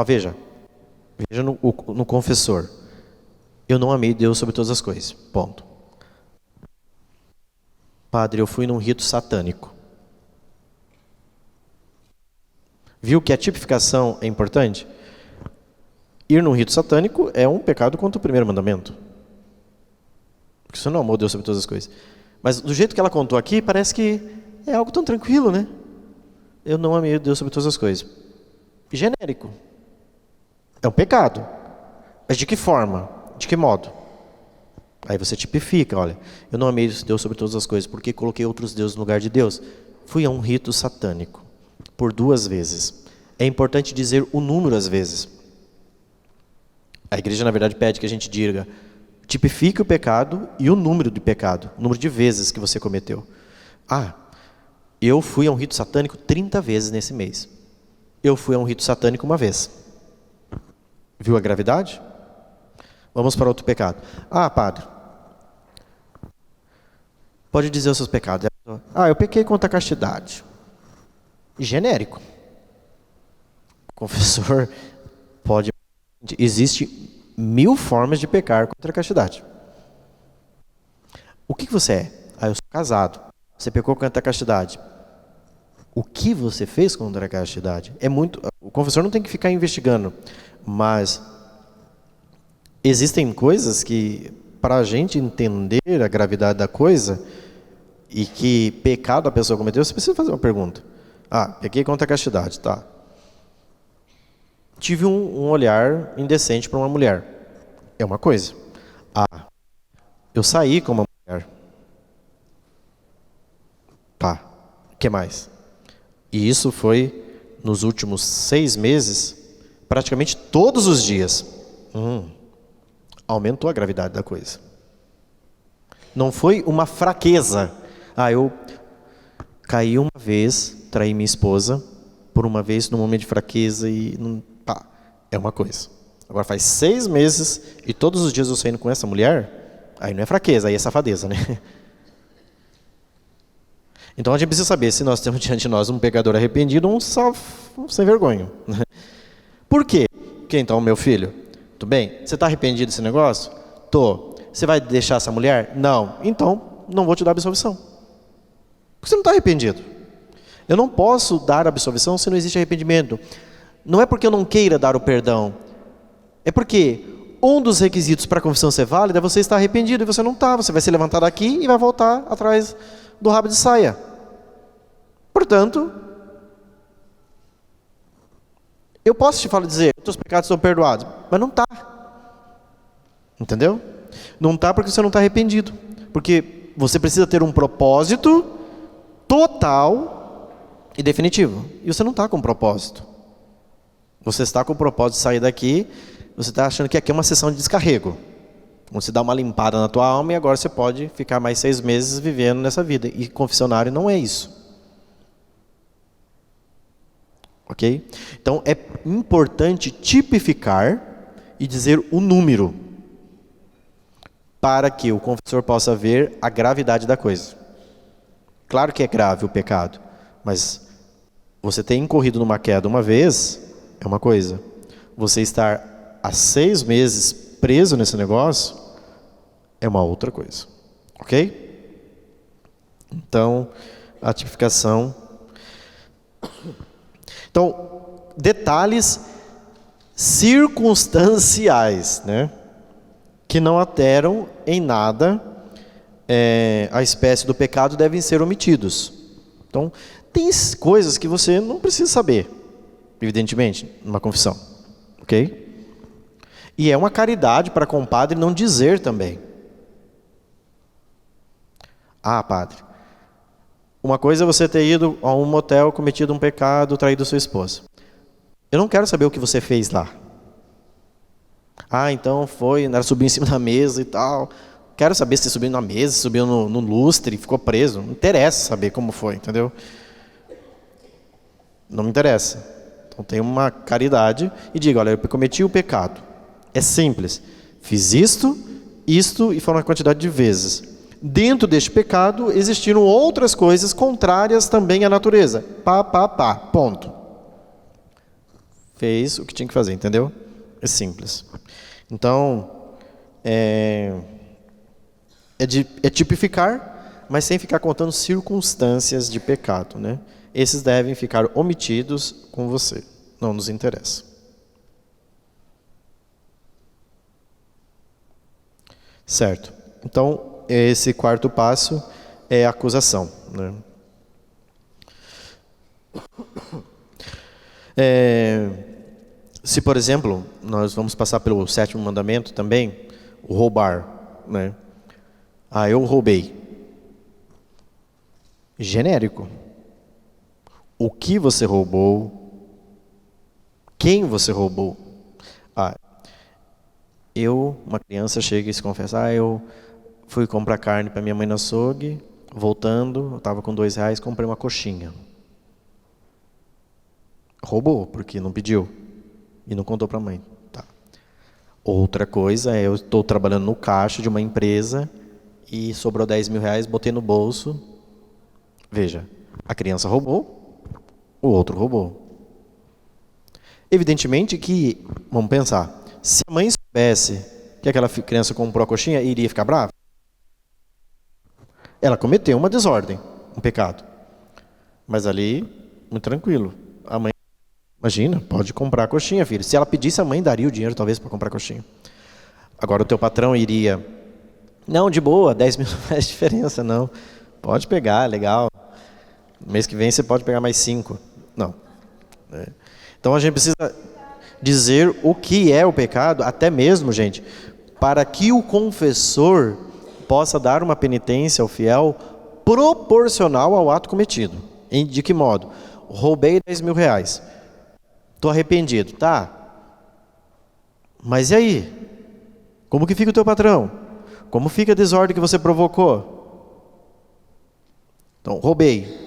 Veja no confessor: eu não amei Deus sobre todas as coisas, ponto. Padre, eu fui num rito satânico. Viu que a tipificação é importante? Ir num rito satânico é um pecado contra o primeiro mandamento, porque você não amou Deus sobre todas as coisas. Mas do jeito que ela contou aqui, parece que é algo tão tranquilo, né? Eu não amei Deus sobre todas as coisas. Genérico. É um pecado. Mas de que forma? De que modo? Aí você tipifica: olha, eu não amei Deus sobre todas as coisas porque coloquei outros deuses no lugar de Deus. Fui a um rito satânico por 2 vezes. É importante dizer o número às vezes. A igreja, na verdade, pede que a gente diga, tipifique o pecado e o número de pecado, o número de vezes que você cometeu. Eu fui a um rito satânico 30 vezes nesse mês. Eu fui a um rito satânico 1 vez. Viu a gravidade? Vamos para outro pecado. Padre, pode dizer os seus pecados. Eu pequei contra a castidade. Genérico. O confessor pode... Existe 1000 formas de pecar contra a castidade. O que você é? Eu sou casado. Você pecou contra a castidade. O que você fez contra a castidade? O confessor não tem que ficar investigando, mas existem coisas que, para a gente entender a gravidade da coisa e que pecado a pessoa cometeu, você precisa fazer uma pergunta. Pequei contra a castidade, tá? Tive um olhar indecente para uma mulher. É uma coisa. Eu saí com uma mulher. Tá. O que mais? E isso foi nos últimos 6 meses, praticamente todos os dias. Aumentou a gravidade da coisa. Não foi uma fraqueza. Eu caí uma vez, traí minha esposa, por uma vez num momento de fraqueza e... é uma coisa. Agora faz 6 meses e todos os dias eu saindo com essa mulher, aí não é fraqueza, aí é safadeza, né? Então a gente precisa saber se nós temos diante de nós um pecador arrependido ou um sem vergonha. Por quê? Porque então, meu filho, tudo bem? Você está arrependido desse negócio? Tô. Você vai deixar essa mulher? Não. Então, não vou te dar absolvição. Porque você não está arrependido. Eu não posso dar absolvição se não existe arrependimento. Não é porque eu não queira dar o perdão. É porque um dos requisitos para a confissão ser válida é você estar arrependido e você não está. Você vai se levantar daqui e vai voltar atrás do rabo de saia. Portanto, eu posso te dizer, os teus pecados são perdoados, mas não está. Entendeu? Não está porque você não está arrependido. Porque você precisa ter um propósito total e definitivo. E você não está com propósito. Você está com o propósito de sair daqui, você está achando que aqui é uma sessão de descarrego. Você dá uma limpada na tua alma e agora você pode ficar mais 6 meses vivendo nessa vida. E confessionário não é isso. Ok? Então é importante tipificar e dizer o número para que o confessor possa ver a gravidade da coisa. Claro que é grave o pecado, mas você ter incorrido numa queda uma vez é uma coisa. Você estar há 6 meses preso nesse negócio é uma outra coisa. Ok? Então, a tipificação. Então, detalhes circunstanciais, né? Que não alteram em nada a espécie do pecado, devem ser omitidos. Então, tem coisas que você não precisa saber, evidentemente, numa confissão, ok? E é uma caridade para com o padre não dizer também. Ah, padre, uma coisa é você ter ido a um motel, cometido um pecado, traído sua esposa. Eu não quero saber o que você fez lá. Ah, então foi, subiu em cima da mesa e tal. Quero saber se subiu na mesa, subiu no lustre, ficou preso. Não interessa saber como foi, entendeu? Não me interessa. Então tem uma caridade e diga, olha, eu cometi o pecado. É simples. Fiz isto e foram uma quantidade de vezes. Dentro deste pecado existiram outras coisas contrárias também à natureza. Ponto. Fez o que tinha que fazer, entendeu? É simples. Então, é tipificar, mas sem ficar contando circunstâncias de pecado, né? Esses devem ficar omitidos com você. Não nos interessa. Certo. Então, esse quarto passo é a acusação, né? Se, por exemplo, nós vamos passar pelo 7º mandamento também, o roubar, né? Ah, eu roubei. Genérico. O que você roubou? Quem você roubou? Ah, uma criança chega e se confessa, eu fui comprar carne para minha mãe no açougue, voltando, eu estava com R$2, comprei uma coxinha. Roubou, porque não pediu. E não contou para a mãe. Tá. Outra coisa é, eu estou trabalhando no caixa de uma empresa e sobrou R$10.000, botei no bolso. Veja, a criança roubou, o outro roubou. Evidentemente que, vamos pensar, se a mãe soubesse que aquela criança comprou a coxinha, iria ficar brava? Ela cometeu uma desordem, um pecado. Mas ali, muito tranquilo. A mãe, imagina, pode comprar a coxinha, filho. Se ela pedisse, a mãe daria o dinheiro, talvez, para comprar a coxinha. Agora, o teu patrão iria... Não, de boa, R$10.000 não faz diferença, não. Pode pegar, legal. Mês que vem você pode pegar mais 5. Não. Então, a gente precisa dizer o que é o pecado, até mesmo, gente, para que o confessor possa dar uma penitência ao fiel proporcional ao ato cometido. De que modo? Roubei R$10.000. Estou arrependido. Tá. Mas e aí? Como que fica o teu patrão? Como fica a desordem que você provocou? Então, roubei.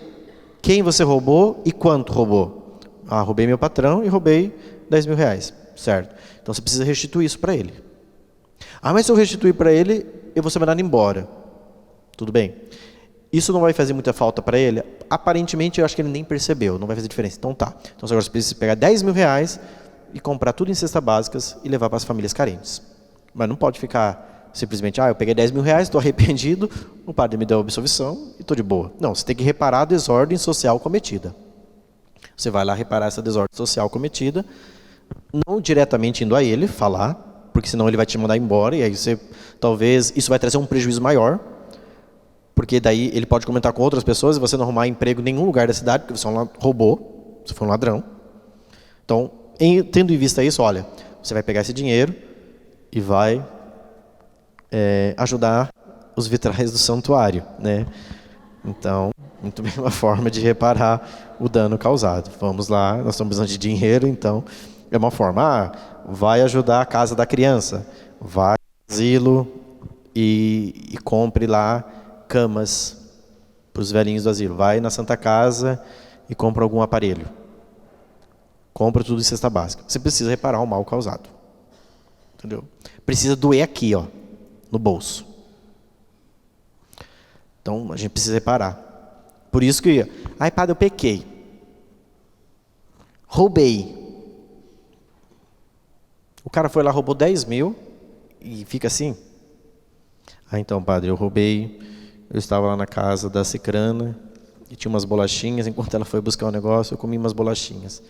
Quem você roubou e quanto roubou? Ah, roubei meu patrão e roubei R$10.000. Certo. Então, você precisa restituir isso para ele. Ah, mas se eu restituir para ele, eu vou ser mandado embora. Tudo bem. Isso não vai fazer muita falta para ele? Aparentemente, eu acho que ele nem percebeu. Não vai fazer diferença. Então, tá. Então, agora você precisa pegar R$10.000 e comprar tudo em cestas básicas e levar para as famílias carentes. Mas não pode ficar simplesmente, eu peguei R$10.000, estou arrependido, o padre me deu a absolvição e estou de boa. Não, você tem que reparar a desordem social cometida. Você vai lá reparar essa desordem social cometida, não diretamente indo a ele falar, porque senão ele vai te mandar embora, e aí talvez isso vai trazer um prejuízo maior, porque daí ele pode comentar com outras pessoas e você não arrumar emprego em nenhum lugar da cidade, porque você roubou, você foi um ladrão. Então, tendo em vista isso, olha, você vai pegar esse dinheiro e vai ajudar os vitrais do santuário, né? Então, muito bem uma forma de reparar o dano causado. Vamos lá, nós estamos precisando de dinheiro, então é uma forma. Vai ajudar a casa da criança, vai ao asilo e compre lá camas para os velhinhos do asilo. Vai na Santa Casa e compra algum aparelho. Compra tudo em cesta básica. Você precisa reparar o mal causado. Entendeu? Precisa doer aqui, ó, no bolso. Então, a gente precisa reparar. Por isso que, padre, eu pequei. Roubei. O cara foi lá, roubou 10.000 e fica assim. Então, padre, eu roubei, eu estava lá na casa da cicrana e tinha umas bolachinhas, enquanto ela foi buscar um negócio, eu comi umas bolachinhas.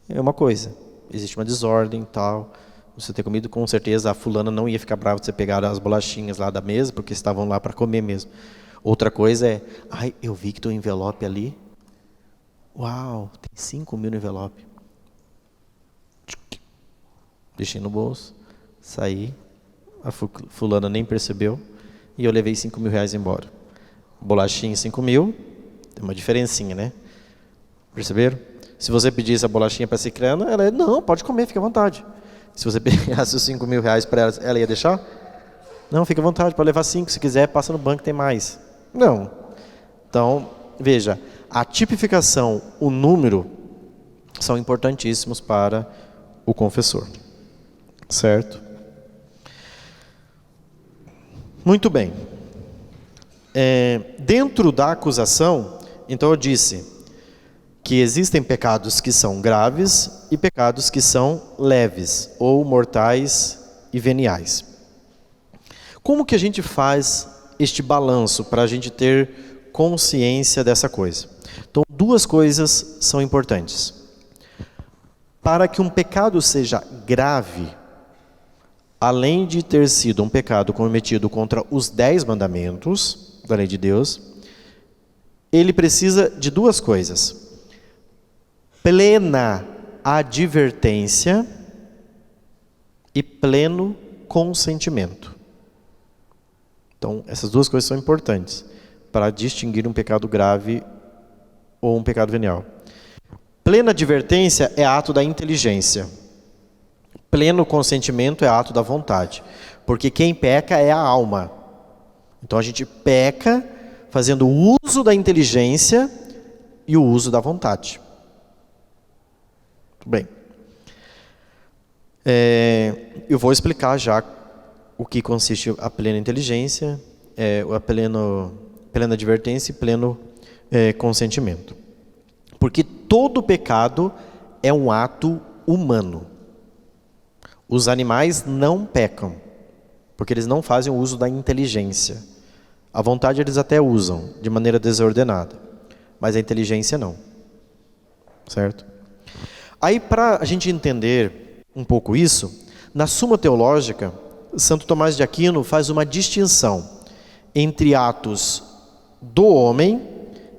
É uma coisa. existe uma desordem e tal. Você ter comido, com certeza a fulana não ia ficar brava de você pegar as bolachinhas lá da mesa, porque estavam lá para comer mesmo. Outra coisa é, ai, eu vi que teu envelope ali, uau, tem 5 mil no envelope. Deixei no bolso, saí, a fulana nem percebeu, e eu levei 5 mil reais embora. Bolachinha 5 mil, tem uma diferencinha, né? Perceberam? Se você pedisse a bolachinha para a cicrana, ela ia, não, pode comer, fica à vontade. Se você pegasse os 5 mil reais para ela, ela ia deixar? Não, fica à vontade, pode levar 5, se quiser, passa no banco, tem mais. Não. Então, veja, a tipificação, o número, são importantíssimos para o confessor. Certo? Muito bem. Dentro da acusação, então eu disse que existem pecados que são graves e pecados que são leves, ou mortais e veniais. Como que a gente faz este balanço para a gente ter consciência dessa coisa? Então, duas coisas são importantes. Para que um pecado seja grave, além de ter sido um pecado cometido contra os 10 mandamentos da lei de Deus, ele precisa de duas coisas: plena advertência e pleno consentimento. Então, essas duas coisas são importantes para distinguir um pecado grave ou um pecado venial. Plena advertência é ato da inteligência. Pleno consentimento é ato da vontade. Porque quem peca é a alma. Então a gente peca fazendo uso da inteligência e o uso da vontade. Bem, eu vou explicar já o que consiste a plena inteligência, a plena advertência e pleno consentimento. Porque todo pecado é um ato humano. Os animais não pecam, porque eles não fazem o uso da inteligência. A vontade eles até usam, de maneira desordenada, mas a inteligência não. Certo? Aí, para a gente entender um pouco isso, na Suma Teológica, Santo Tomás de Aquino faz uma distinção entre atos do homem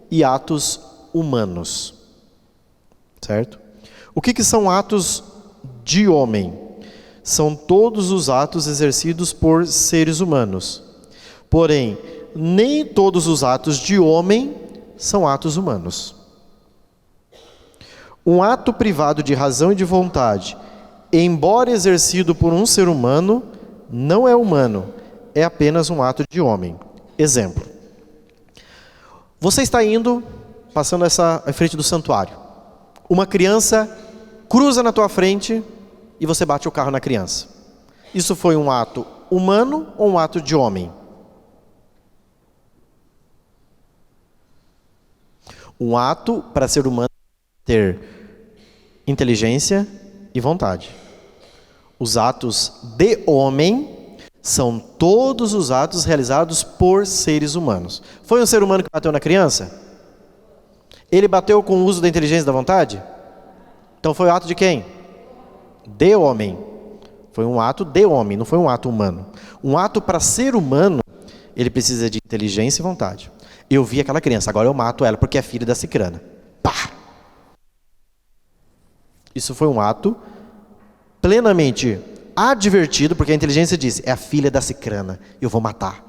e atos humanos. Certo? O que são atos de homem? São todos os atos exercidos por seres humanos. Porém, nem todos os atos de homem são atos humanos. Um ato privado de razão e de vontade, embora exercido por um ser humano, não é humano, é apenas um ato de homem. Exemplo. Você está indo, passando à frente do santuário. Uma criança cruza na tua frente e você bate o carro na criança. Isso foi um ato humano ou um ato de homem? Um ato para ser humano ter inteligência e vontade. Os atos de homem são todos os atos realizados por seres humanos. Foi um ser humano que bateu na criança? Ele bateu com o uso da inteligência e da vontade? Então foi um ato de quem? De homem. Foi um ato de homem, não foi um ato humano. Um ato para ser humano, ele precisa de inteligência e vontade. Eu vi aquela criança, agora eu mato ela porque é filha da cicrana. Pá! Isso foi um ato plenamente advertido, porque a inteligência diz, é a filha da cicrana, eu vou matar.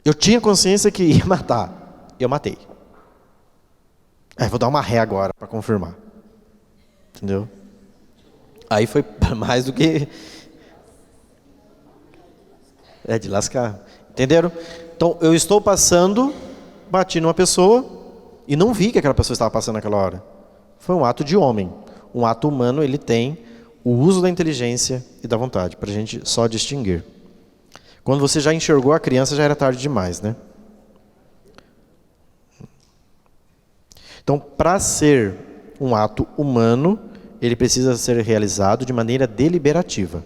Eu tinha consciência que ia matar, eu matei. Vou dar uma ré agora para confirmar. Entendeu? Aí foi mais do que... de lascar. Entenderam? Então, eu estou passando, bati numa pessoa e não vi que aquela pessoa estava passando naquela hora. Foi um ato de homem. Um ato humano, ele tem o uso da inteligência e da vontade, para a gente só distinguir. Quando você já enxergou a criança, já era tarde demais, né? Então, para ser um ato humano, ele precisa ser realizado de maneira deliberativa.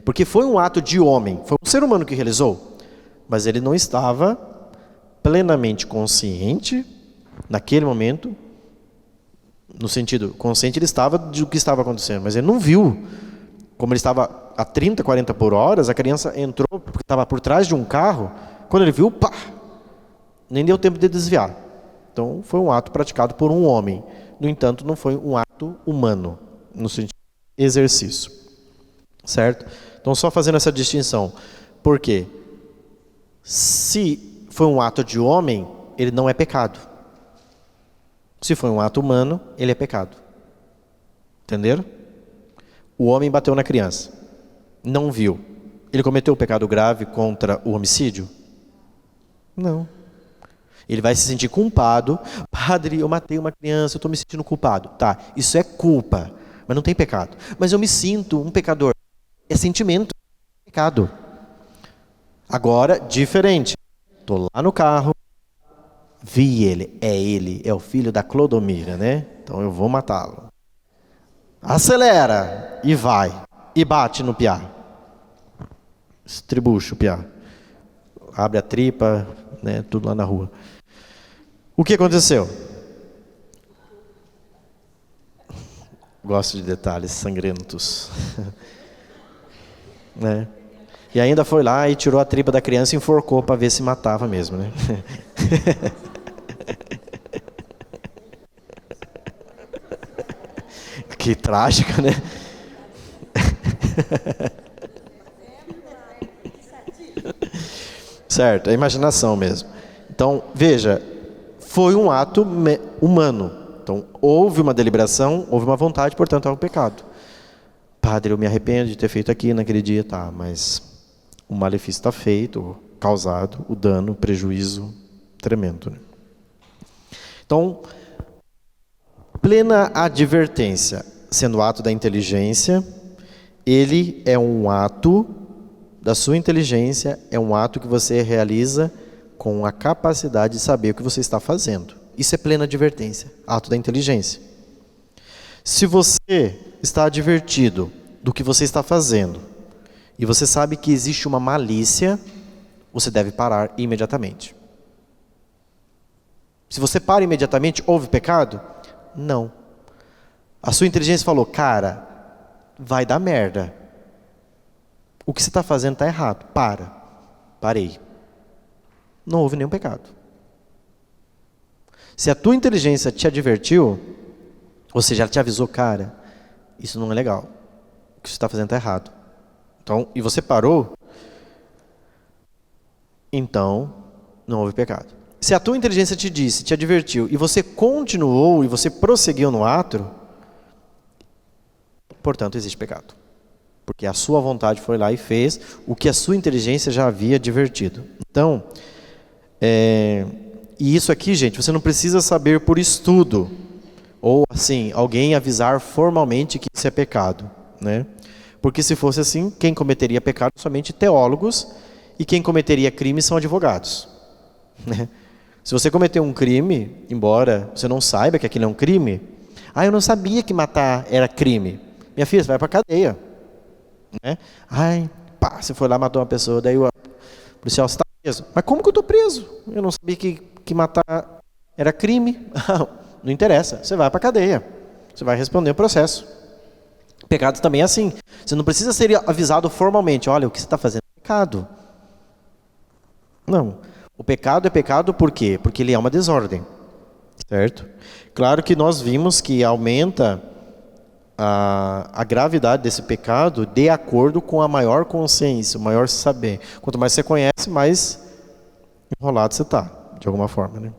Porque foi um ato de homem, foi um ser humano que realizou, mas ele não estava plenamente consciente, naquele momento, No sentido, consciente ele estava do que estava acontecendo, mas ele não viu. Como ele estava a 30, 40 por hora, a criança entrou, porque estava por trás de um carro, quando ele viu, pá! Nem deu tempo de desviar. Então, foi um ato praticado por um homem. No entanto, não foi um ato humano, no sentido de exercício. Certo? Então, só fazendo essa distinção. Por quê? Se foi um ato de homem, ele não é pecado. Se foi um ato humano, ele é pecado. Entenderam? O homem bateu na criança. Não viu. Ele cometeu o pecado grave contra o homicídio? Não. Ele vai se sentir culpado. Padre, eu matei uma criança, eu estou me sentindo culpado. Tá, isso é culpa, mas não tem pecado. Mas eu me sinto um pecador. É sentimento, é pecado. Agora, diferente. Estou lá no carro, vi ele, é o filho da Clodomira, né? Então eu vou matá-lo. Acelera e vai, e bate no piá. Estribucha o piá. Abre a tripa, né? Tudo lá na rua. O que aconteceu? Gosto de detalhes sangrentos. Né? E ainda foi lá e tirou a tripa da criança e enforcou para ver se matava mesmo, né? Que trágica, né? Certo, é imaginação mesmo. Então, veja, foi um ato humano. Então, houve uma deliberação, houve uma vontade, portanto, é um pecado. Padre, eu me arrependo de ter feito aqui naquele dia, tá, mas o malefício está feito, causado, o dano, o prejuízo tremendo. Né? Então, plena advertência, sendo ato da inteligência, ele é um ato da sua inteligência, é um ato que você realiza com a capacidade de saber o que você está fazendo. Isso é plena advertência, ato da inteligência. Se você está advertido do que você está fazendo e você sabe que existe uma malícia, você deve parar imediatamente. Se você para imediatamente, houve pecado? Não. A sua inteligência falou, cara, vai dar merda. O que você está fazendo está errado. Para. Parei. Não houve nenhum pecado. Se a tua inteligência te advertiu, ou seja, ela te avisou, cara, isso não é legal. O que você está fazendo está errado. Então, e você parou, então não houve pecado. Se a tua inteligência te disse, te advertiu, e você continuou, e você prosseguiu no ato, portanto existe pecado. Porque a sua vontade foi lá e fez o que a sua inteligência já havia advertido. Então, e isso aqui, gente, você não precisa saber por estudo, ou assim, alguém avisar formalmente que isso é pecado, né? Porque se fosse assim, quem cometeria pecado somente teólogos, e quem cometeria crime são advogados, né? Se você cometer um crime, embora você não saiba que aquilo é um crime, eu não sabia que matar era crime. Minha filha, você vai para a cadeia, né? Você foi lá, matou uma pessoa, daí o policial está preso. Mas como que eu estou preso? Eu não sabia que matar era crime. Não interessa, você vai para a cadeia. Você vai responder o processo. Pecado também é assim. Você não precisa ser avisado formalmente. Olha, o que você está fazendo é pecado. Não. O pecado é pecado por quê? Porque ele é uma desordem. Certo? Claro que nós vimos que aumenta a gravidade desse pecado de acordo com a maior consciência, o maior saber. Quanto mais você conhece, mais enrolado você está, de alguma forma, né?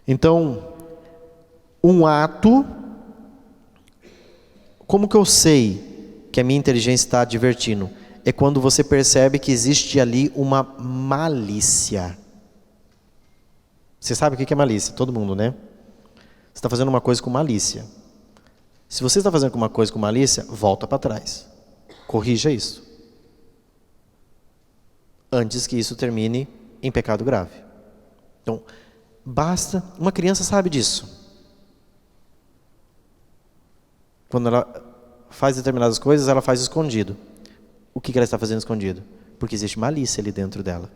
Então, um ato, como que eu sei que a minha inteligência está advertindo? É quando você percebe que existe ali uma malícia. Você sabe o que é malícia? Todo mundo, né? Você está fazendo uma coisa com malícia. Se você está fazendo uma coisa com malícia, volta para trás. Corrija isso. Antes que isso termine em pecado grave. Então, basta... Uma criança sabe disso. Quando ela faz determinadas coisas, ela faz escondido. O que ela está fazendo escondido? Porque existe malícia ali dentro dela.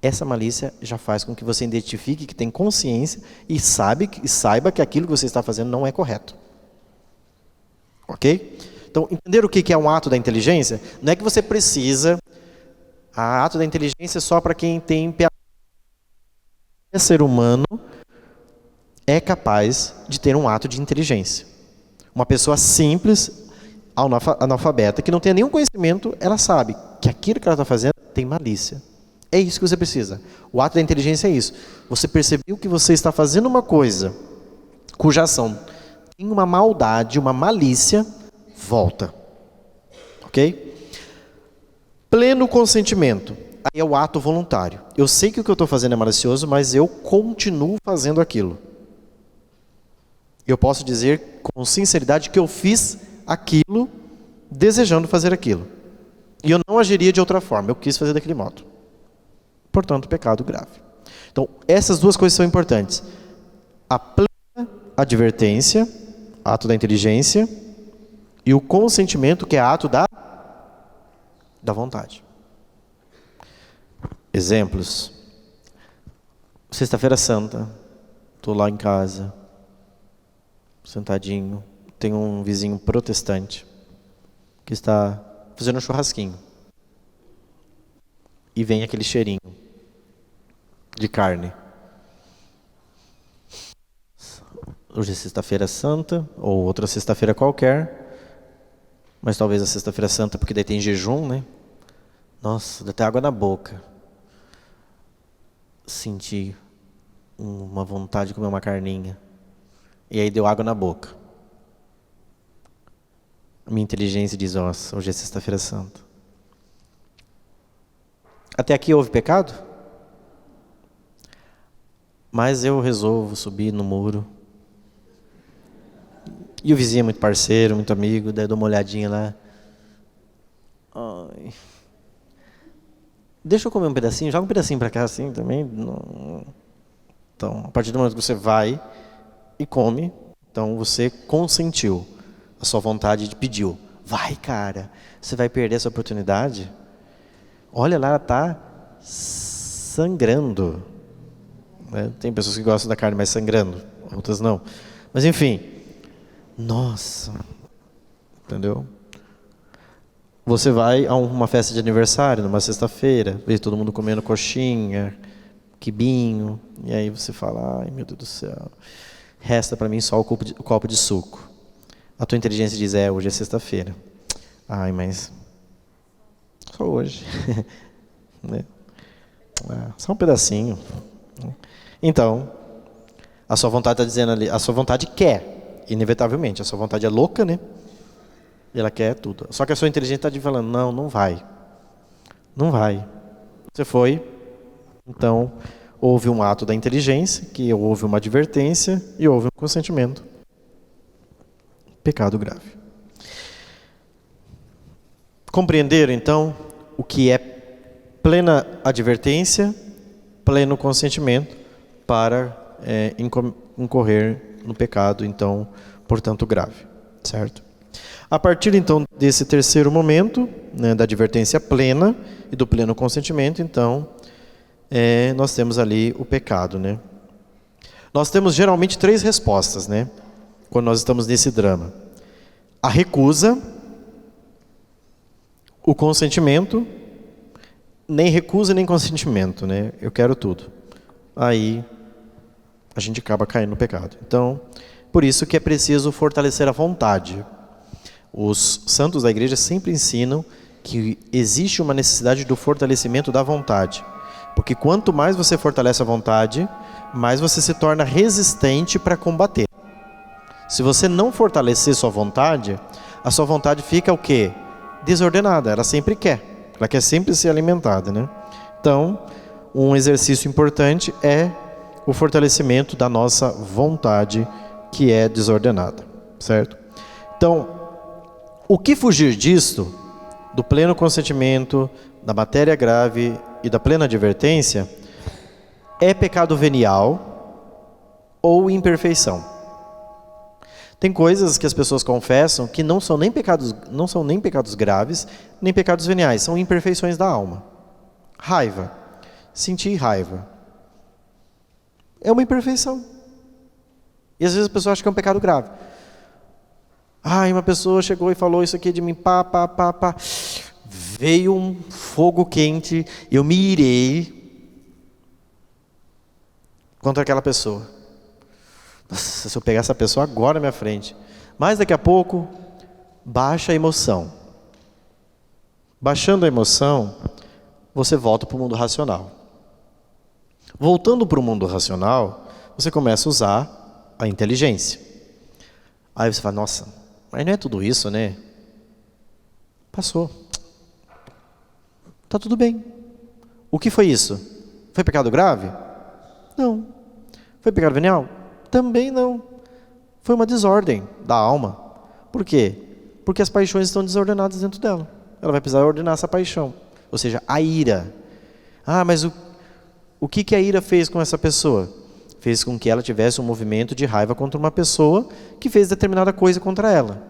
Essa malícia já faz com que você identifique que tem consciência e saiba que aquilo que você está fazendo não é correto. Ok? Então, entender o que é um ato da inteligência, não é que você precisa... ato da inteligência é só para quem tem PhD. Ser humano é capaz de ter um ato de inteligência. Uma pessoa simples, analfabeta, que não tem nenhum conhecimento, ela sabe que aquilo que ela está fazendo tem malícia. É isso que você precisa. O ato da inteligência é isso. Você percebeu que você está fazendo uma coisa cuja ação tem uma maldade, uma malícia, volta. Ok? Pleno consentimento. Aí é o ato voluntário. Eu sei que o que eu estou fazendo é malicioso, mas eu continuo fazendo aquilo. Eu posso dizer com sinceridade que eu fiz aquilo desejando fazer aquilo. E eu não agiria de outra forma, eu quis fazer daquele modo. Portanto, pecado grave. Então, essas duas coisas são importantes. A plena advertência, ato da inteligência, e o consentimento, que é ato da vontade. Exemplos. Sexta-feira Santa, estou lá em casa, sentadinho, tem um vizinho protestante que está fazendo um churrasquinho. E vem aquele cheirinho de carne. Hoje é sexta-feira santa, ou outra sexta-feira qualquer, mas talvez a sexta-feira santa, porque daí tem jejum, né? Nossa, dá até água na boca. Senti uma vontade de comer uma carninha. E aí deu água na boca. A minha inteligência diz, nossa, hoje é sexta-feira santa. Até aqui houve pecado? Mas eu resolvo subir no muro. E o vizinho é muito parceiro, muito amigo, daí eu dou uma olhadinha lá. Ai. Deixa eu comer um pedacinho, joga um pedacinho para cá assim também. Não. Então, a partir do momento que você vai e come, então você consentiu. A sua vontade pediu. Vai, cara, você vai perder essa oportunidade? Olha lá, ela está sangrando. Né? Tem pessoas que gostam da carne mais sangrando, outras não. Mas enfim, nossa, entendeu? Você vai a uma festa de aniversário, numa sexta-feira, vê todo mundo comendo coxinha, quibinho, e aí você fala, ai meu Deus do céu, resta para mim só o copo de suco. A tua inteligência diz, hoje é sexta-feira. Ai, mas só hoje. Né? Só um pedacinho. Então, a sua vontade está dizendo ali, a sua vontade quer, inevitavelmente, a sua vontade é louca, né? E ela quer tudo. Só que a sua inteligência está te falando, não vai. Não vai. Você foi, então houve um ato da inteligência, que houve uma advertência e houve um consentimento. Pecado grave. Compreenderam, então, o que é plena advertência, pleno consentimento para incorrer no pecado, então, portanto, grave. Certo? A partir, então, desse terceiro momento, né, da advertência plena e do pleno consentimento, então, nós temos ali o pecado. Né? Nós temos, geralmente, 3 respostas, né, quando nós estamos nesse drama. A recusa, o consentimento, nem recusa nem consentimento, né? Eu quero tudo. Aí a gente acaba caindo no pecado. Então, por isso que é preciso fortalecer a vontade. Os santos da igreja sempre ensinam que existe uma necessidade do fortalecimento da vontade. Porque quanto mais você fortalece a vontade, mais você se torna resistente para combater. Se você não fortalecer sua vontade, a sua vontade fica o quê? Desordenada, ela sempre quer. Ela quer sempre ser alimentada, né? Então, um exercício importante é o fortalecimento da nossa vontade, que é desordenada, certo? Então, o que fugir disto, do pleno consentimento, da matéria grave e da plena advertência, é pecado venial ou imperfeição. Tem coisas que as pessoas confessam que não são nem pecados graves, nem pecados veniais, são imperfeições da alma. Raiva. sentir raiva. É uma imperfeição. E às vezes a pessoa acha que é um pecado grave. Uma pessoa chegou e falou isso aqui de mim, pá. Veio um fogo quente, eu me irei contra aquela pessoa. Nossa, se eu pegar essa pessoa agora na minha frente. Mas daqui a pouco, baixa a emoção. Baixando a emoção, você volta para o mundo racional. Voltando para o mundo racional, você começa a usar a inteligência. Aí você fala, nossa, mas não é tudo isso, né? Passou. Tá tudo bem. O que foi isso? Foi pecado grave? Não. Foi pecado venial? Também não. Foi uma desordem da alma. Por quê? Porque as paixões estão desordenadas dentro dela. Ela vai precisar ordenar essa paixão. Ou seja, a ira. Mas o que a ira fez com essa pessoa? Fez com que ela tivesse um movimento de raiva contra uma pessoa que fez determinada coisa contra ela.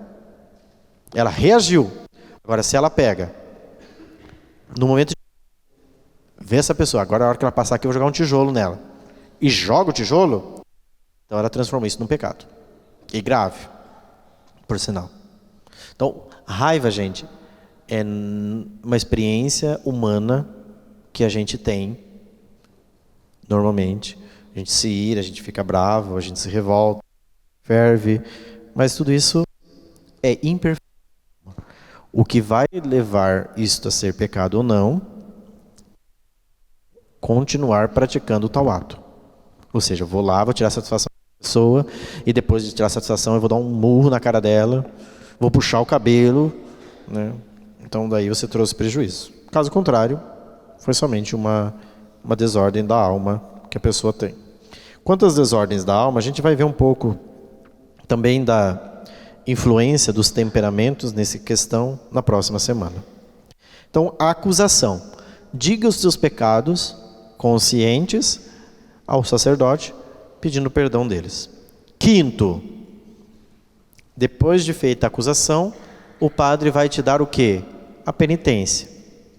Ela reagiu. Agora, se ela pega, no momento de ver essa pessoa, agora é a hora que ela passar aqui, eu vou jogar um tijolo nela. E joga o tijolo, então ela transformou isso num pecado. E grave, por sinal. Então, raiva, gente, é uma experiência humana que a gente tem, normalmente. A gente se ira, a gente fica bravo, a gente se revolta, ferve, mas tudo isso é imperfeito. O que vai levar isto a ser pecado ou não, continuar praticando tal ato. Ou seja, eu vou lá, vou tirar satisfação da pessoa, e depois de tirar satisfação eu vou dar um murro na cara dela, vou puxar o cabelo, né? Então daí você trouxe prejuízo. Caso contrário, foi somente uma desordem da alma que a pessoa tem. Quanto às desordens da alma, a gente vai ver um pouco também da influência dos temperamentos nessa questão na próxima semana. Então, a acusação. Diga os seus pecados conscientes ao sacerdote, pedindo perdão deles. Quinto, depois de feita a acusação, o padre vai te dar o quê? A penitência.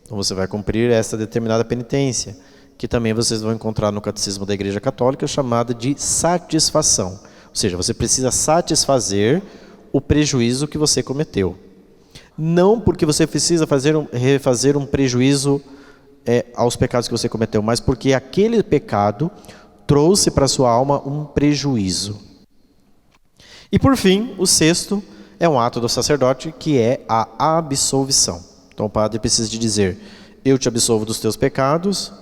Então você vai cumprir essa determinada penitência, que também vocês vão encontrar no Catecismo da Igreja Católica, chamada de satisfação. Ou seja, você precisa satisfazer o prejuízo que você cometeu. Não porque você precisa refazer um prejuízo aos pecados que você cometeu, mas porque aquele pecado trouxe para a sua alma um prejuízo. E por fim, o sexto é um ato do sacerdote, que é a absolvição. Então o padre precisa de dizer, eu te absolvo dos teus pecados,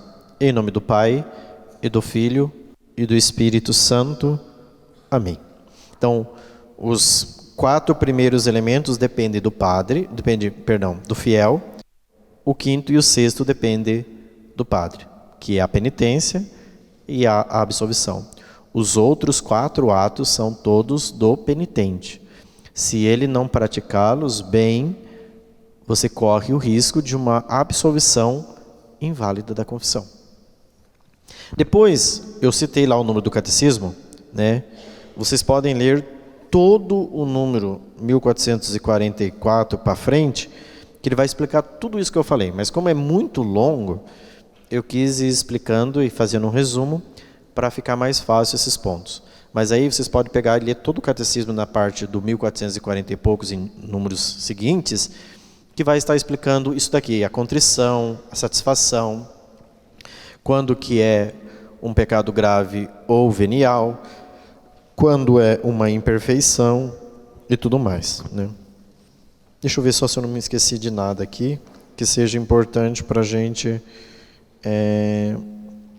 em nome do Pai, e do Filho, e do Espírito Santo. Amém. Então, os 4 primeiros elementos dependem do do fiel. O quinto e o sexto dependem do padre, que é a penitência e a absolvição. Os outros 4 atos são todos do penitente. Se ele não praticá-los bem, você corre o risco de uma absolvição inválida da confissão. Depois, eu citei lá o número do catecismo, né? Vocês podem ler todo o número 1444 para frente, que ele vai explicar tudo isso que eu falei. Mas como é muito longo, eu quis ir explicando e fazendo um resumo para ficar mais fácil esses pontos. Mas aí vocês podem pegar e ler todo o catecismo na parte do 1440 e poucos em números seguintes, que vai estar explicando isso daqui, a contrição, a satisfação, quando que é um pecado grave ou venial, quando é uma imperfeição e tudo mais, né? Deixa eu ver só se eu não me esqueci de nada aqui, que seja importante para a gente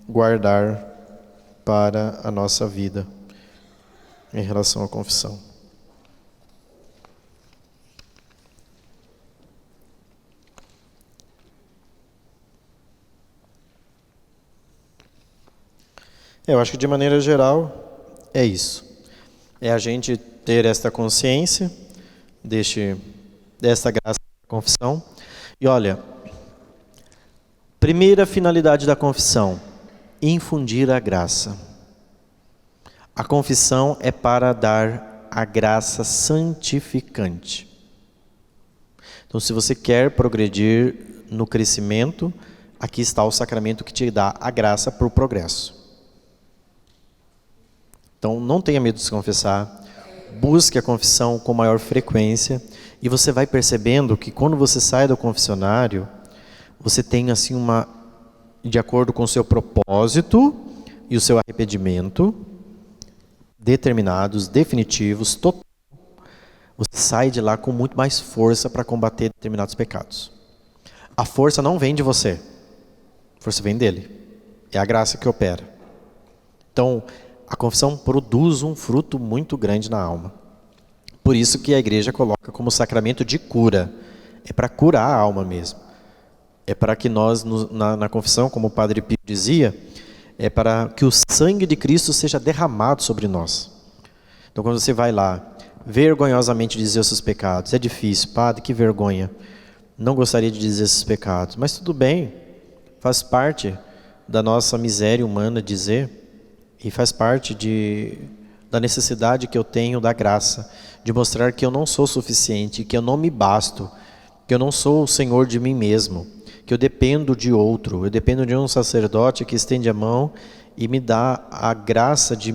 guardar para a nossa vida em relação à confissão. Eu acho que de maneira geral é isso. É a gente ter esta consciência desta graça da confissão. E olha, primeira finalidade da confissão, infundir a graça. A confissão é para dar a graça santificante. Então, se você quer progredir no crescimento, aqui está o sacramento que te dá a graça para o progresso. Então, não tenha medo de se confessar, busque a confissão com maior frequência, e você vai percebendo que quando você sai do confessionário, você tem assim de acordo com o seu propósito e o seu arrependimento, determinados, definitivos, total, você sai de lá com muito mais força para combater determinados pecados. A força não vem de você, a força vem dele. É a graça que opera. Então, a confissão produz um fruto muito grande na alma. Por isso que a igreja coloca como sacramento de cura. É para curar a alma mesmo. É para que nós, na confissão, como o Padre Pio dizia, é para que o sangue de Cristo seja derramado sobre nós. Então, quando você vai lá, vergonhosamente dizer os seus pecados, é difícil, Padre, que vergonha. Não gostaria de dizer esses pecados, mas tudo bem, faz parte da nossa miséria humana dizer, e faz parte da necessidade que eu tenho da graça, de mostrar que eu não sou suficiente, que eu não me basto, que eu não sou o Senhor de mim mesmo, que eu dependo de outro, eu dependo de um sacerdote que estende a mão e me dá a graça de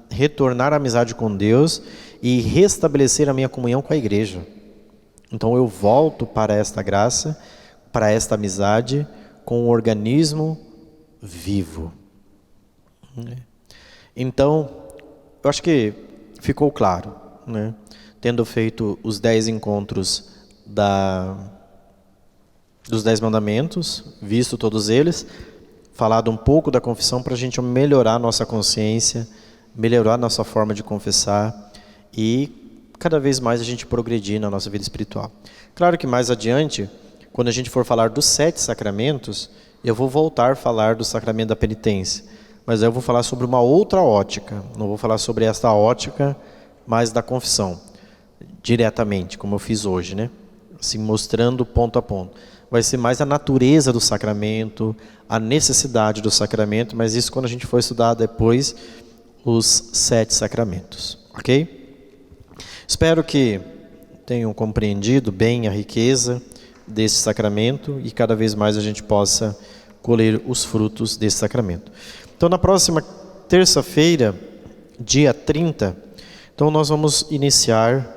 retornar à amizade com Deus e restabelecer a minha comunhão com a igreja. Então eu volto para esta graça, para esta amizade, com um organismo vivo. Então, eu acho que ficou claro, né? Tendo feito os 10 encontros dos 10 mandamentos, visto todos eles, falado um pouco da confissão para a gente melhorar a nossa consciência, melhorar a nossa forma de confessar e cada vez mais a gente progredir na nossa vida espiritual. Claro que mais adiante, quando a gente for falar dos 7 sacramentos, eu vou voltar a falar do sacramento da penitência, mas eu vou falar sobre uma outra ótica, não vou falar sobre esta ótica, mas da confissão, diretamente, como eu fiz hoje, né? Assim, mostrando ponto a ponto. Vai ser mais a natureza do sacramento, a necessidade do sacramento, mas isso quando a gente for estudar depois os 7 sacramentos, ok? Espero que tenham compreendido bem a riqueza desse sacramento e cada vez mais a gente possa colher os frutos desse sacramento. Então, na próxima terça-feira, dia 30, então nós vamos iniciar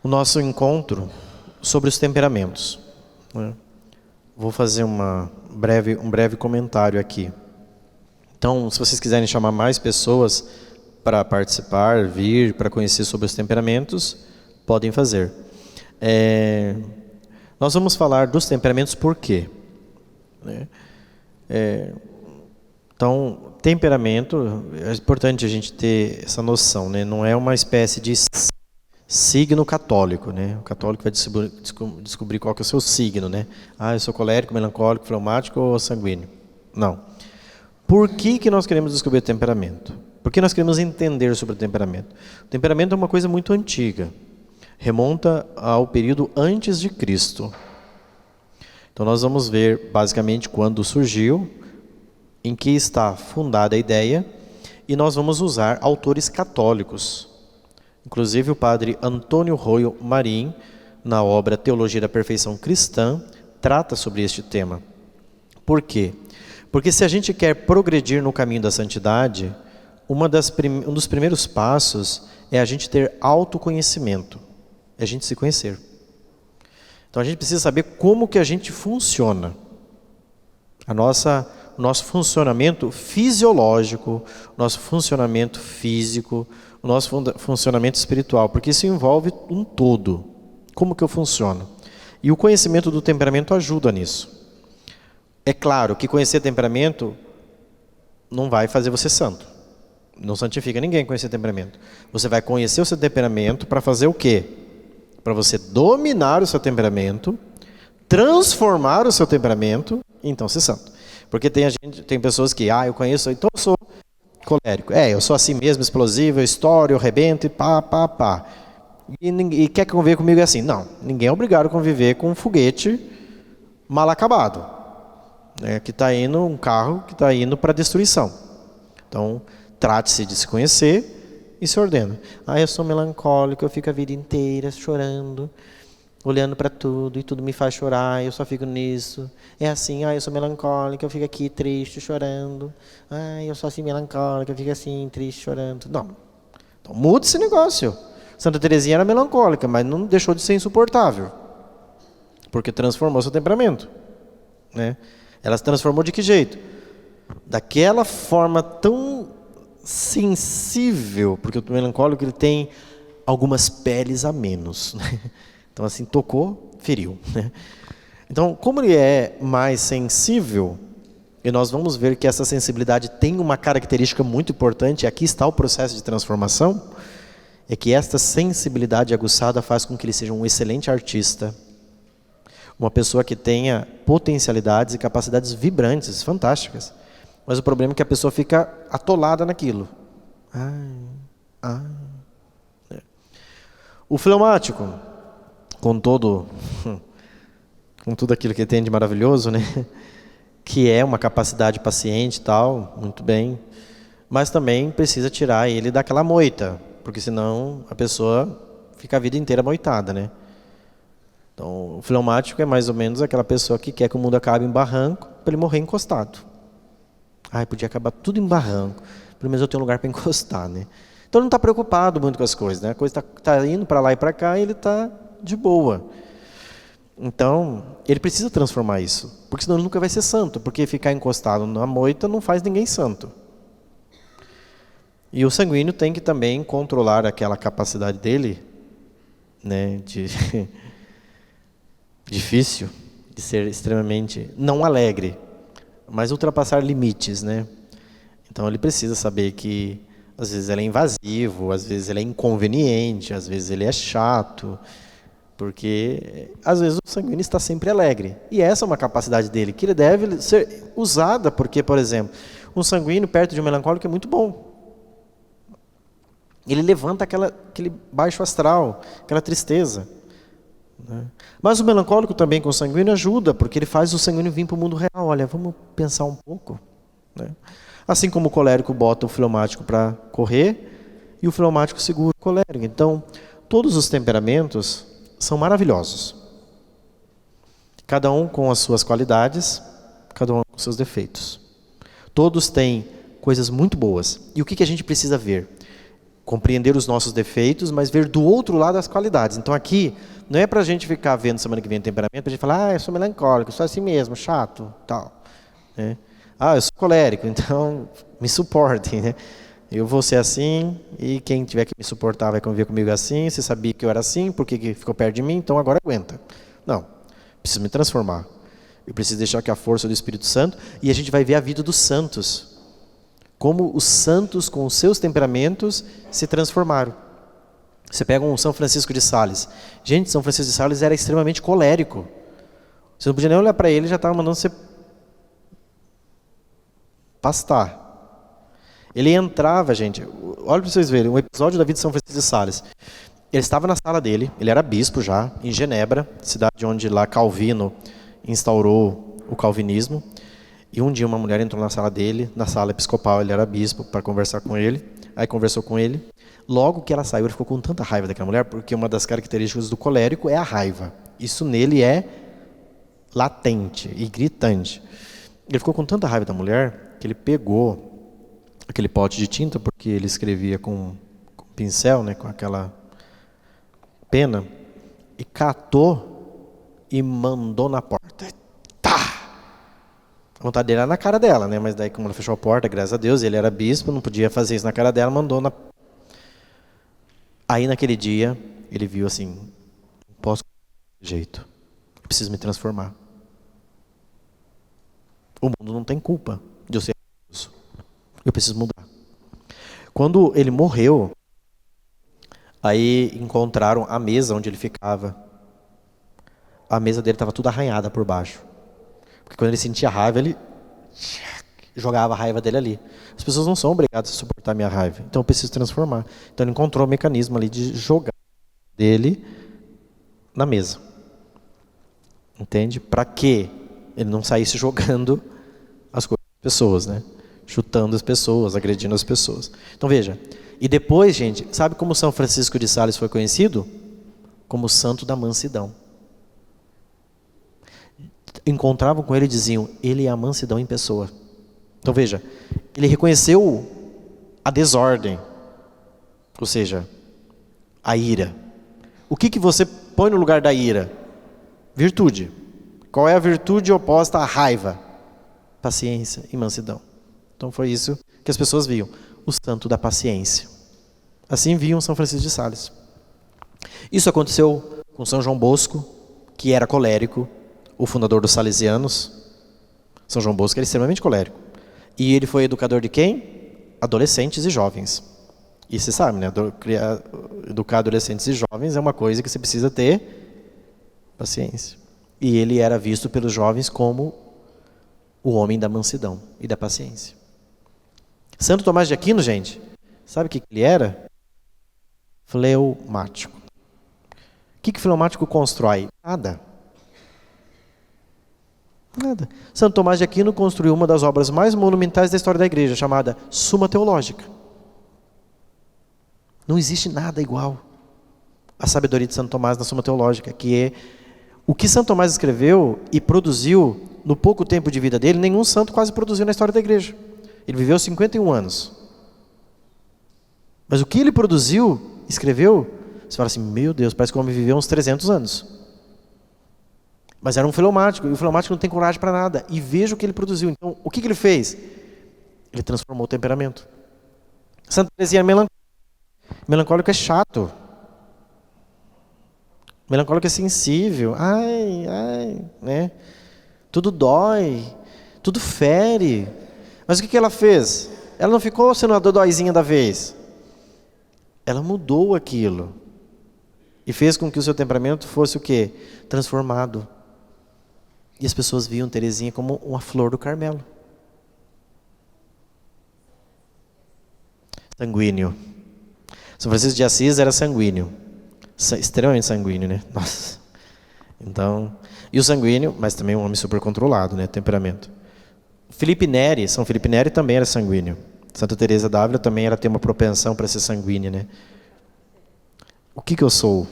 o nosso encontro sobre os temperamentos, né? Vou fazer um breve comentário aqui. Então, se vocês quiserem chamar mais pessoas para participar, vir, para conhecer sobre os temperamentos, podem fazer. Nós vamos falar dos temperamentos por quê? Então, temperamento, é importante a gente ter essa noção, né? Não é uma espécie de signo católico, né? O católico vai descobrir qual que é o seu signo, né? Eu sou colérico, melancólico, fleumático ou sanguíneo. Não. Por que nós queremos descobrir o temperamento? Por que nós queremos entender sobre o temperamento? O temperamento é uma coisa muito antiga. Remonta ao período antes de Cristo. Então nós vamos ver basicamente quando surgiu, em que está fundada a ideia, e nós vamos usar autores católicos. Inclusive o padre Antônio Royo Marim, na obra Teologia da Perfeição Cristã, trata sobre este tema. Por quê? Porque se a gente quer progredir no caminho da santidade, um dos primeiros passos é a gente ter autoconhecimento, é a gente se conhecer. Então a gente precisa saber como que a gente funciona. O nosso funcionamento fisiológico, o nosso funcionamento físico, o nosso funcionamento espiritual, porque isso envolve um todo. Como que eu funciono? E o conhecimento do temperamento ajuda nisso. É claro que conhecer temperamento não vai fazer você santo. Não santifica ninguém conhecer temperamento. Você vai conhecer o seu temperamento para fazer o quê? Para você dominar o seu temperamento, transformar o seu temperamento e então ser santo. Porque tem pessoas que, eu conheço, então eu sou colérico. Eu sou assim mesmo, explosivo, eu estouro, eu rebento e pá. E quer conviver comigo assim? Não, ninguém é obrigado a conviver com um foguete mal acabado. Que está indo, um carro que está indo para a destruição. Então, trate-se de se conhecer e se ordena. Eu sou melancólico, eu fico a vida inteira chorando. olhando para tudo, e tudo me faz chorar, eu só fico nisso. É assim, eu sou melancólica, eu fico aqui triste, chorando. Eu sou assim melancólica, eu fico assim, triste, chorando. Não. Então muda esse negócio. Santa Teresinha era melancólica, mas não deixou de ser insuportável. Porque transformou seu temperamento. Né? Ela se transformou de que jeito? Daquela forma tão sensível, porque o melancólico ele tem algumas peles a menos. Né? Então assim, tocou, feriu. Né? Então, como ele é mais sensível, e nós vamos ver que essa sensibilidade tem uma característica muito importante, e aqui está o processo de transformação, é que esta sensibilidade aguçada faz com que ele seja um excelente artista, uma pessoa que tenha potencialidades e capacidades vibrantes, fantásticas. Mas o problema é que a pessoa fica atolada naquilo. O fleumático, com tudo aquilo que tem de maravilhoso, né? Que é uma capacidade paciente e tal, muito bem, mas também precisa tirar ele daquela moita, porque senão a pessoa fica a vida inteira moitada, né? Então, o fleumático é mais ou menos aquela pessoa que quer que o mundo acabe em barranco para ele morrer encostado. Podia acabar tudo em barranco, pelo menos eu tenho um lugar para encostar, né? Então ele não está preocupado muito com as coisas, né? A coisa está indo para lá e para cá e ele está de boa. Então, ele precisa transformar isso, porque senão ele nunca vai ser santo, porque ficar encostado na moita não faz ninguém santo. E o sanguíneo tem que também controlar aquela capacidade dele, né, difícil, de ser extremamente, não alegre, mas ultrapassar limites, né? Então ele precisa saber que às vezes ele é invasivo, às vezes ele é inconveniente, às vezes ele é chato, porque às vezes o sanguíneo está sempre alegre. E essa é uma capacidade dele, que ele deve ser usada, porque, por exemplo, um sanguíneo perto de um melancólico é muito bom. Ele levanta aquele baixo astral, aquela tristeza. Né? Mas o melancólico também com o sanguíneo ajuda, porque ele faz o sanguíneo vir para o mundo real. Olha, vamos pensar um pouco. Né? Assim como o colérico bota o fleumático para correr, e o fleumático segura o colérico. Então, todos os temperamentos são maravilhosos. Cada um com as suas qualidades, cada um com seus defeitos. Todos têm coisas muito boas. E o que a gente precisa ver? Compreender os nossos defeitos, mas ver do outro lado as qualidades. Então aqui, não é para a gente ficar vendo semana que vem o temperamento, para a gente falar, eu sou melancólico, eu sou assim mesmo, chato, tal. Né? Eu sou colérico, então me suportem, né? Eu vou ser assim, e quem tiver que me suportar vai conviver comigo assim. Você sabia que eu era assim, por que ficou perto de mim? Então agora aguenta. Não, preciso me transformar. Eu preciso deixar que a força do Espírito Santo, e a gente vai ver a vida dos santos. Como os santos, com os seus temperamentos, se transformaram. Você pega um São Francisco de Sales. Gente, São Francisco de Sales era extremamente colérico. Você não podia nem olhar para ele, já estava mandando você pastar. Ele entrava, gente, olha para vocês verem, um episódio da vida de São Francisco de Sales. Ele estava na sala dele, ele era bispo já, em Genebra, cidade onde lá Calvino instaurou o calvinismo. E um dia uma mulher entrou na sala dele, na sala episcopal, ele era bispo, para conversar com ele. Aí conversou com ele. Logo que ela saiu, ele ficou com tanta raiva daquela mulher, porque uma das características do colérico é a raiva. Isso nele é latente e gritante. Ele ficou com tanta raiva da mulher, que ele pegou aquele pote de tinta, porque ele escrevia com pincel, né, com aquela pena, e catou e mandou na porta. A vontade dele era na cara dela, né? Mas daí, como ela fechou a porta, graças a Deus, ele era bispo, não podia fazer isso na cara dela, mandou na... Aí, naquele dia, ele viu assim, não posso de jeito, eu preciso me transformar. O mundo não tem culpa de eu ser isso. Eu preciso mudar. Quando ele morreu, aí encontraram a mesa onde ele ficava. A mesa dele estava toda arranhada por baixo. Porque quando ele sentia raiva, ele jogava a raiva dele ali. As pessoas não são obrigadas a suportar a minha raiva. Então eu preciso transformar. Então ele encontrou o mecanismo ali de jogar dele na mesa. Entende? Para que ele não saísse jogando as coisas das pessoas, né? Chutando as pessoas, agredindo as pessoas. Então veja. E depois, gente, sabe como São Francisco de Sales foi conhecido? Como o santo da mansidão. encontravam com ele e diziam, ele é a mansidão em pessoa. Então veja, ele reconheceu a desordem, ou seja, a ira. O que você põe no lugar da ira? Virtude. Qual é a virtude oposta à raiva? Paciência e mansidão. Então foi isso que as pessoas viam, o santo da paciência. Assim viam São Francisco de Sales. Isso aconteceu com São João Bosco, que era colérico, o fundador dos salesianos. São João Bosco era extremamente colérico. E ele foi educador de quem? Adolescentes e jovens. E você sabe, né? Educar adolescentes e jovens é uma coisa que você precisa ter paciência. E ele era visto pelos jovens como o homem da mansidão e da paciência. Santo Tomás de Aquino, gente, sabe o que ele era? Fleumático. O que fleumático constrói? Nada. Nada. Santo Tomás de Aquino construiu uma das obras mais monumentais da história da igreja, chamada Suma Teológica. Não existe nada igual à sabedoria de Santo Tomás na Suma Teológica, que é o que Santo Tomás escreveu e produziu no pouco tempo de vida dele, nenhum santo quase produziu na história da igreja. Ele viveu 51 anos. Mas o que ele produziu, escreveu, você fala assim, meu Deus, parece que o homem viveu uns 300 anos. Mas era um fleumático, e o fleumático não tem coragem para nada. E veja o que ele produziu. Então, o que ele fez? Ele transformou o temperamento. Santa Teresinha é melancólico. Melancólico é chato. Melancólico é sensível. Né? Tudo dói, tudo fere. Mas o que ela fez? Ela não ficou sendo a dodóizinha da vez. Ela mudou aquilo. E fez com que o seu temperamento fosse o quê? Transformado. E as pessoas viam Teresinha como uma flor do Carmelo. Sanguíneo. São Francisco de Assis era sanguíneo. Extremamente sanguíneo, né? Nossa. Então, e o sanguíneo, mas também um homem super controlado, né? Temperamento. Felipe Neri, São Felipe Neri também era sanguíneo. Santa Teresa d'Ávila também ela tem uma propensão para ser sanguínea, né? O que eu sou?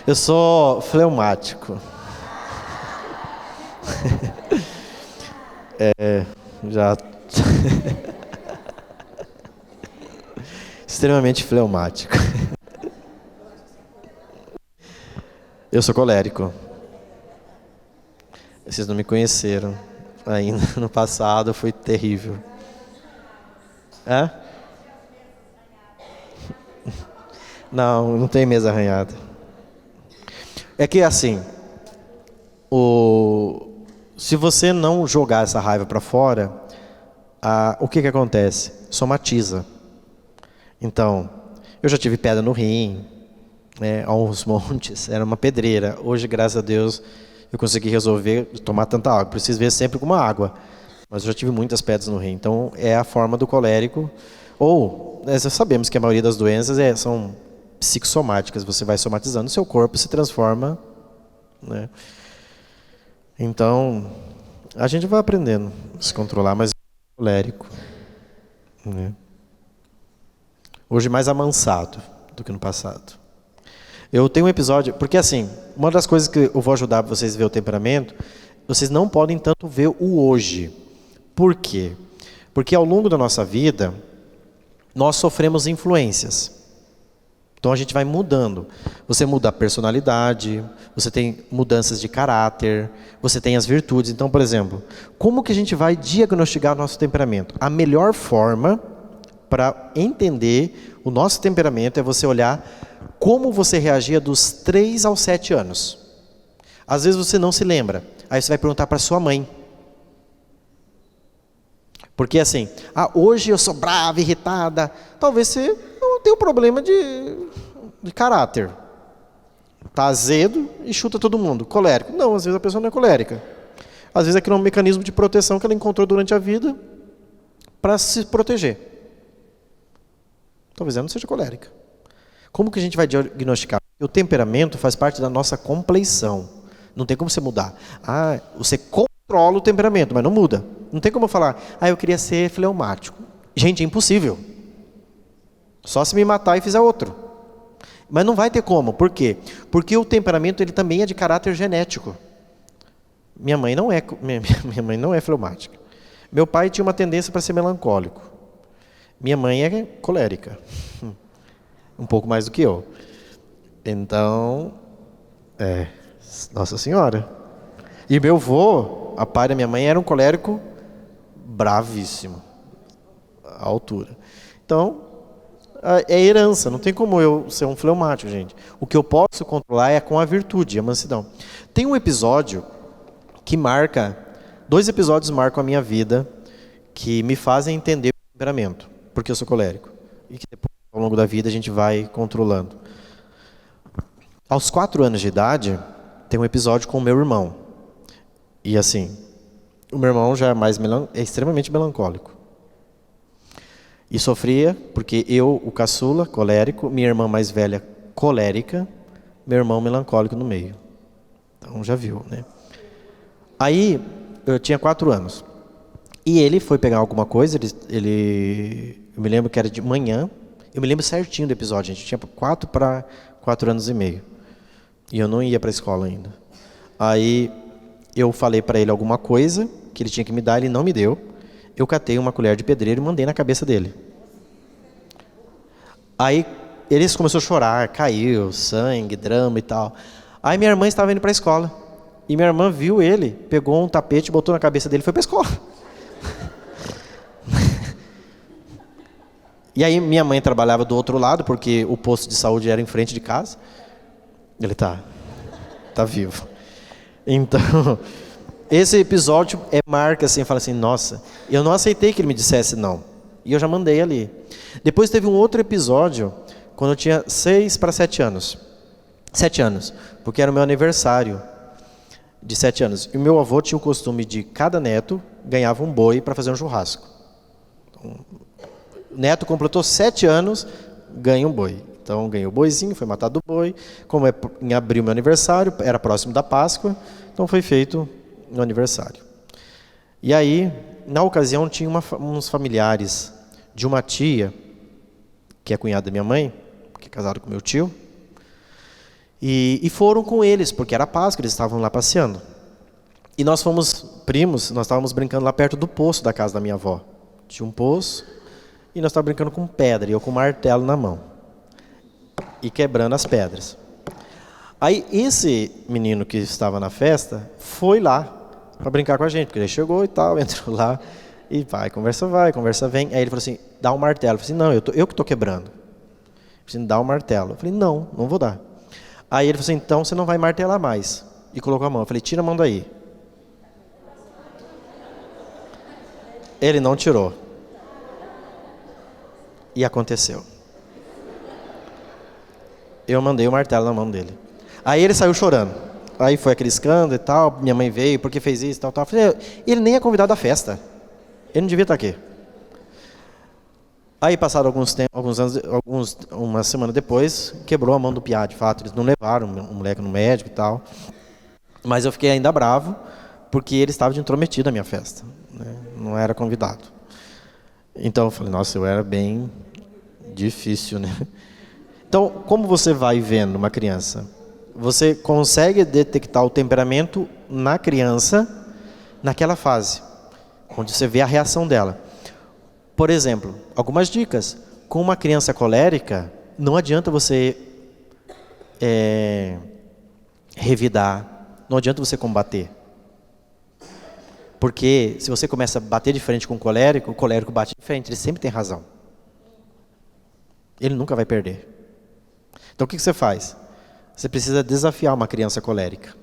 Eu sou fleumático. Já extremamente fleumático. Eu sou colérico. Vocês não me conheceram ainda. No passado foi terrível. Hã? Não tem mesa arranhada. É que assim, se você não jogar essa raiva para fora, o que acontece? Somatiza. Então, eu já tive pedra no rim, né, aos montes, era uma pedreira. Hoje, graças a Deus, eu consegui resolver tomar tanta água. Preciso ver sempre com uma água. Mas eu já tive muitas pedras no rim. Então, é a forma do colérico. Ou, sabemos que a maioria das doenças são psicossomáticas. Você vai somatizando, seu corpo se transforma, né? Então, a gente vai aprendendo a se controlar, mas é colérico, né? Hoje mais amansado do que no passado. Eu tenho um episódio, porque assim, uma das coisas que eu vou ajudar vocês a ver o temperamento, vocês não podem tanto ver o hoje. Por quê? Porque ao longo da nossa vida, nós sofremos influências. Então a gente vai mudando. Você muda a personalidade, você tem mudanças de caráter, você tem as virtudes. Então, por exemplo, como que a gente vai diagnosticar o nosso temperamento? A melhor forma para entender o nosso temperamento é você olhar como você reagia dos 3 aos 7 anos. Às vezes você não se lembra. Aí você vai perguntar para sua mãe. Porque assim, hoje eu sou brava, irritada. Talvez você não tenha um problema de caráter. Está azedo e chuta todo mundo. Colérico. Não, às vezes a pessoa não é colérica. Às vezes aquilo é um mecanismo de proteção que ela encontrou durante a vida para se proteger. Talvez ela não seja colérica. Como que a gente vai diagnosticar? O temperamento faz parte da nossa compleição. Não tem como você mudar. Você controla o temperamento, mas não muda. Não tem como falar, eu queria ser fleumático. Gente, é impossível. Só se me matar e fizer outro. Mas não vai ter como. Por quê? Porque o temperamento ele também é de caráter genético. Minha mãe não é fleumática. Meu pai tinha uma tendência para ser melancólico. Minha mãe é colérica. Um pouco mais do que eu. Então, Nossa Senhora. E meu avô, a pai da minha mãe, era um colérico bravíssimo. À altura. Então, é herança. Não tem como eu ser um fleumático, gente. O que eu posso controlar é com a virtude, a mansidão. Tem um episódio que marca... 2 episódios marcam a minha vida que me fazem entender o temperamento. Porque eu sou colérico. E que depois, ao longo da vida, a gente vai controlando. Aos 4 anos de idade, tem um episódio com o meu irmão. E assim, o meu irmão já é extremamente melancólico. E sofria, porque eu, o caçula, colérico, minha irmã mais velha, colérica, meu irmão melancólico no meio. Então já viu, né? Aí, eu tinha 4 anos. E ele foi pegar alguma coisa, eu me lembro que era de manhã, eu me lembro certinho do episódio, gente. Eu tinha 4 para 4 anos e meio. E eu não ia para a escola ainda. Aí, eu falei para ele alguma coisa que ele tinha que me dar, ele não me deu. Eu catei uma colher de pedreiro e mandei na cabeça dele. Aí, ele começou a chorar, caiu, sangue, drama e tal. Aí, minha irmã estava indo para a escola. E minha irmã viu ele, pegou um tapete, botou na cabeça dele e foi para a escola. E aí minha mãe trabalhava do outro lado, porque o posto de saúde era em frente de casa. Ele tá vivo. Então, esse episódio marca assim, fala assim, nossa, eu não aceitei que ele me dissesse não. E eu já mandei ali. Depois teve um outro episódio, quando eu tinha 6 para 7 anos. 7 anos, porque era o meu aniversário de 7 anos. E o meu avô tinha o costume de, cada neto ganhava um boi para fazer um churrasco. Então, o neto completou 7 anos, ganha um boi. Então, ganhei o boizinho, foi matado o boi. Como é em abril meu aniversário, era próximo da Páscoa, então foi feito no aniversário. E aí, na ocasião, tinha uns familiares de uma tia, que é cunhada da minha mãe, que é casada com meu tio, e foram com eles, porque era Páscoa, eles estavam lá passeando. E nós fomos primos, nós estávamos brincando lá perto do poço da casa da minha avó. Tinha um poço, e nós estávamos brincando com pedra, e eu com um martelo na mão. E quebrando as pedras. Aí esse menino que estava na festa foi lá para brincar com a gente, porque ele chegou e tal, entrou lá e vai, conversa vem. Aí ele falou assim, dá um martelo. Eu falei assim, não, eu que estou quebrando. Ele falou assim, dá um martelo. Eu falei, não vou dar. Aí ele falou assim, então você não vai martelar mais. E colocou a mão. Eu falei, tira a mão daí. Ele não tirou. E aconteceu. Eu mandei o martelo na mão dele. Aí ele saiu chorando. Aí foi aquele escândalo e tal, minha mãe veio, porque fez isso e tal. Eu falei, ele nem é convidado à festa. Ele não devia estar aqui. Aí passaram alguns anos, uma semana depois, quebrou a mão do piá, de fato. Eles não levaram o moleque no médico e tal. Mas eu fiquei ainda bravo, porque ele estava de intrometido na minha festa, né? Não era convidado. Então eu falei, nossa, eu era bem difícil, né? Então, como você vai vendo uma criança? Você consegue detectar o temperamento na criança, naquela fase, onde você vê a reação dela. Por exemplo, algumas dicas. Com uma criança colérica, não adianta você revidar, não adianta você combater. Porque se você começa a bater de frente com o colérico bate de frente, ele sempre tem razão. Ele nunca vai perder. Então o que você faz? Você precisa desafiar uma criança colérica.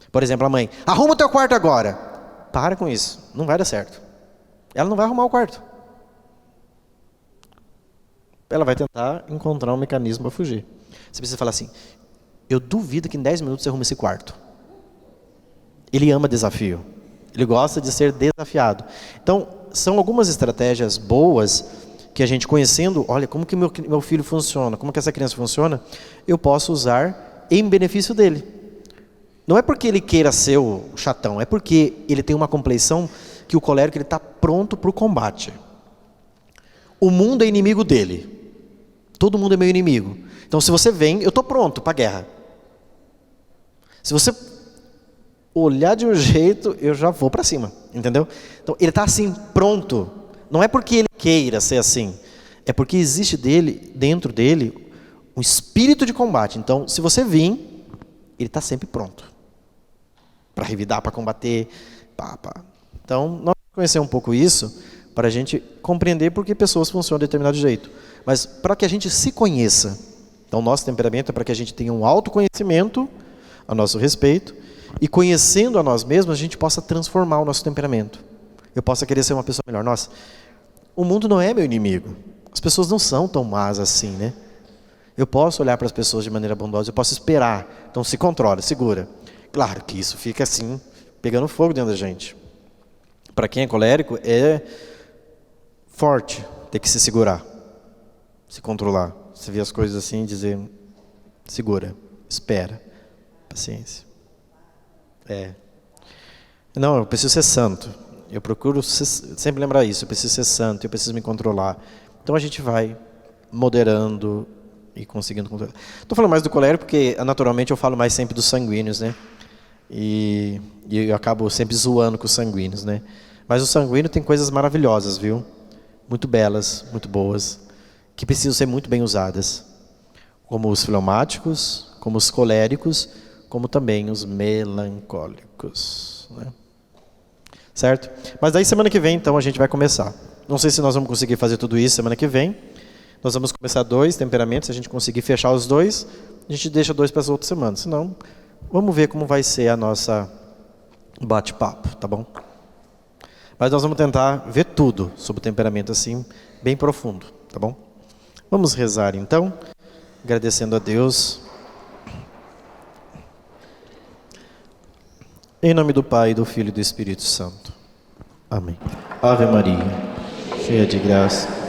Por exemplo, a mãe, arruma o teu quarto agora. Para com isso, não vai dar certo. Ela não vai arrumar o quarto. Ela vai tentar encontrar um mecanismo para fugir. Você precisa falar assim, eu duvido que em 10 minutos você arrume esse quarto. Ele ama desafio. Ele gosta de ser desafiado. Então, são algumas estratégias boas que a gente conhecendo, olha, como que meu filho funciona, como que essa criança funciona, eu posso usar em benefício dele. Não é porque ele queira ser o chatão, é porque ele tem uma compleição que o colérico está pronto para o combate. O mundo é inimigo dele. Todo mundo é meu inimigo. Então, se você vem, eu estou pronto para a guerra. Se você olhar de um jeito, eu já vou para cima, entendeu? Então, ele está assim, pronto. Não é porque ele queira ser assim, é porque existe dentro dele um espírito de combate. Então, se você vir, ele está sempre pronto para revidar, para combater. Então, nós vamos conhecer um pouco isso para a gente compreender por que pessoas funcionam de determinado jeito. Mas para que a gente se conheça. Então, nosso temperamento é para que a gente tenha um autoconhecimento a nosso respeito e, conhecendo a nós mesmos, a gente possa transformar o nosso temperamento. Eu possa querer ser uma pessoa melhor. Nossa, o mundo não é meu inimigo. As pessoas não são tão más assim, né? Eu posso olhar para as pessoas de maneira bondosa, eu posso esperar. Então, se controla, segura. Claro que isso fica assim, pegando fogo dentro da gente. Para quem é colérico, é forte ter que se segurar, se controlar. Você vê as coisas assim e dizer, segura, espera, paciência. Não, eu preciso ser santo. Eu procuro sempre lembrar isso, eu preciso ser santo, eu preciso me controlar. Então a gente vai moderando e conseguindo controlar. Estou falando mais do colérico porque naturalmente eu falo mais sempre dos sanguíneos, né? E eu acabo sempre zoando com os sanguíneos, né? Mas o sanguíneo tem coisas maravilhosas, viu? Muito belas, muito boas, que precisam ser muito bem usadas. Como os fleumáticos, como os coléricos, como também os melancólicos, né? Certo? Mas daí semana que vem, então, a gente vai começar. Não sei se nós vamos conseguir fazer tudo isso semana que vem. Nós vamos começar 2 temperamentos. Se a gente conseguir fechar os 2, a gente deixa 2 para as outras semanas. Senão, vamos ver como vai ser a nossa bate-papo, tá bom? Mas nós vamos tentar ver tudo sobre o temperamento assim, bem profundo, tá bom? Vamos rezar então, agradecendo a Deus. Em nome do Pai, do Filho e do Espírito Santo. Amém. Ave Maria, cheia de graça.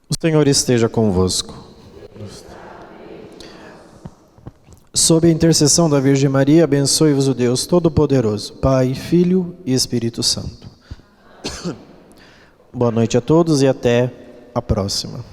O Senhor esteja convosco. Sob a intercessão da Virgem Maria, abençoe-vos o Deus Todo-Poderoso, Pai, Filho e Espírito Santo. Boa noite a todos e até a próxima.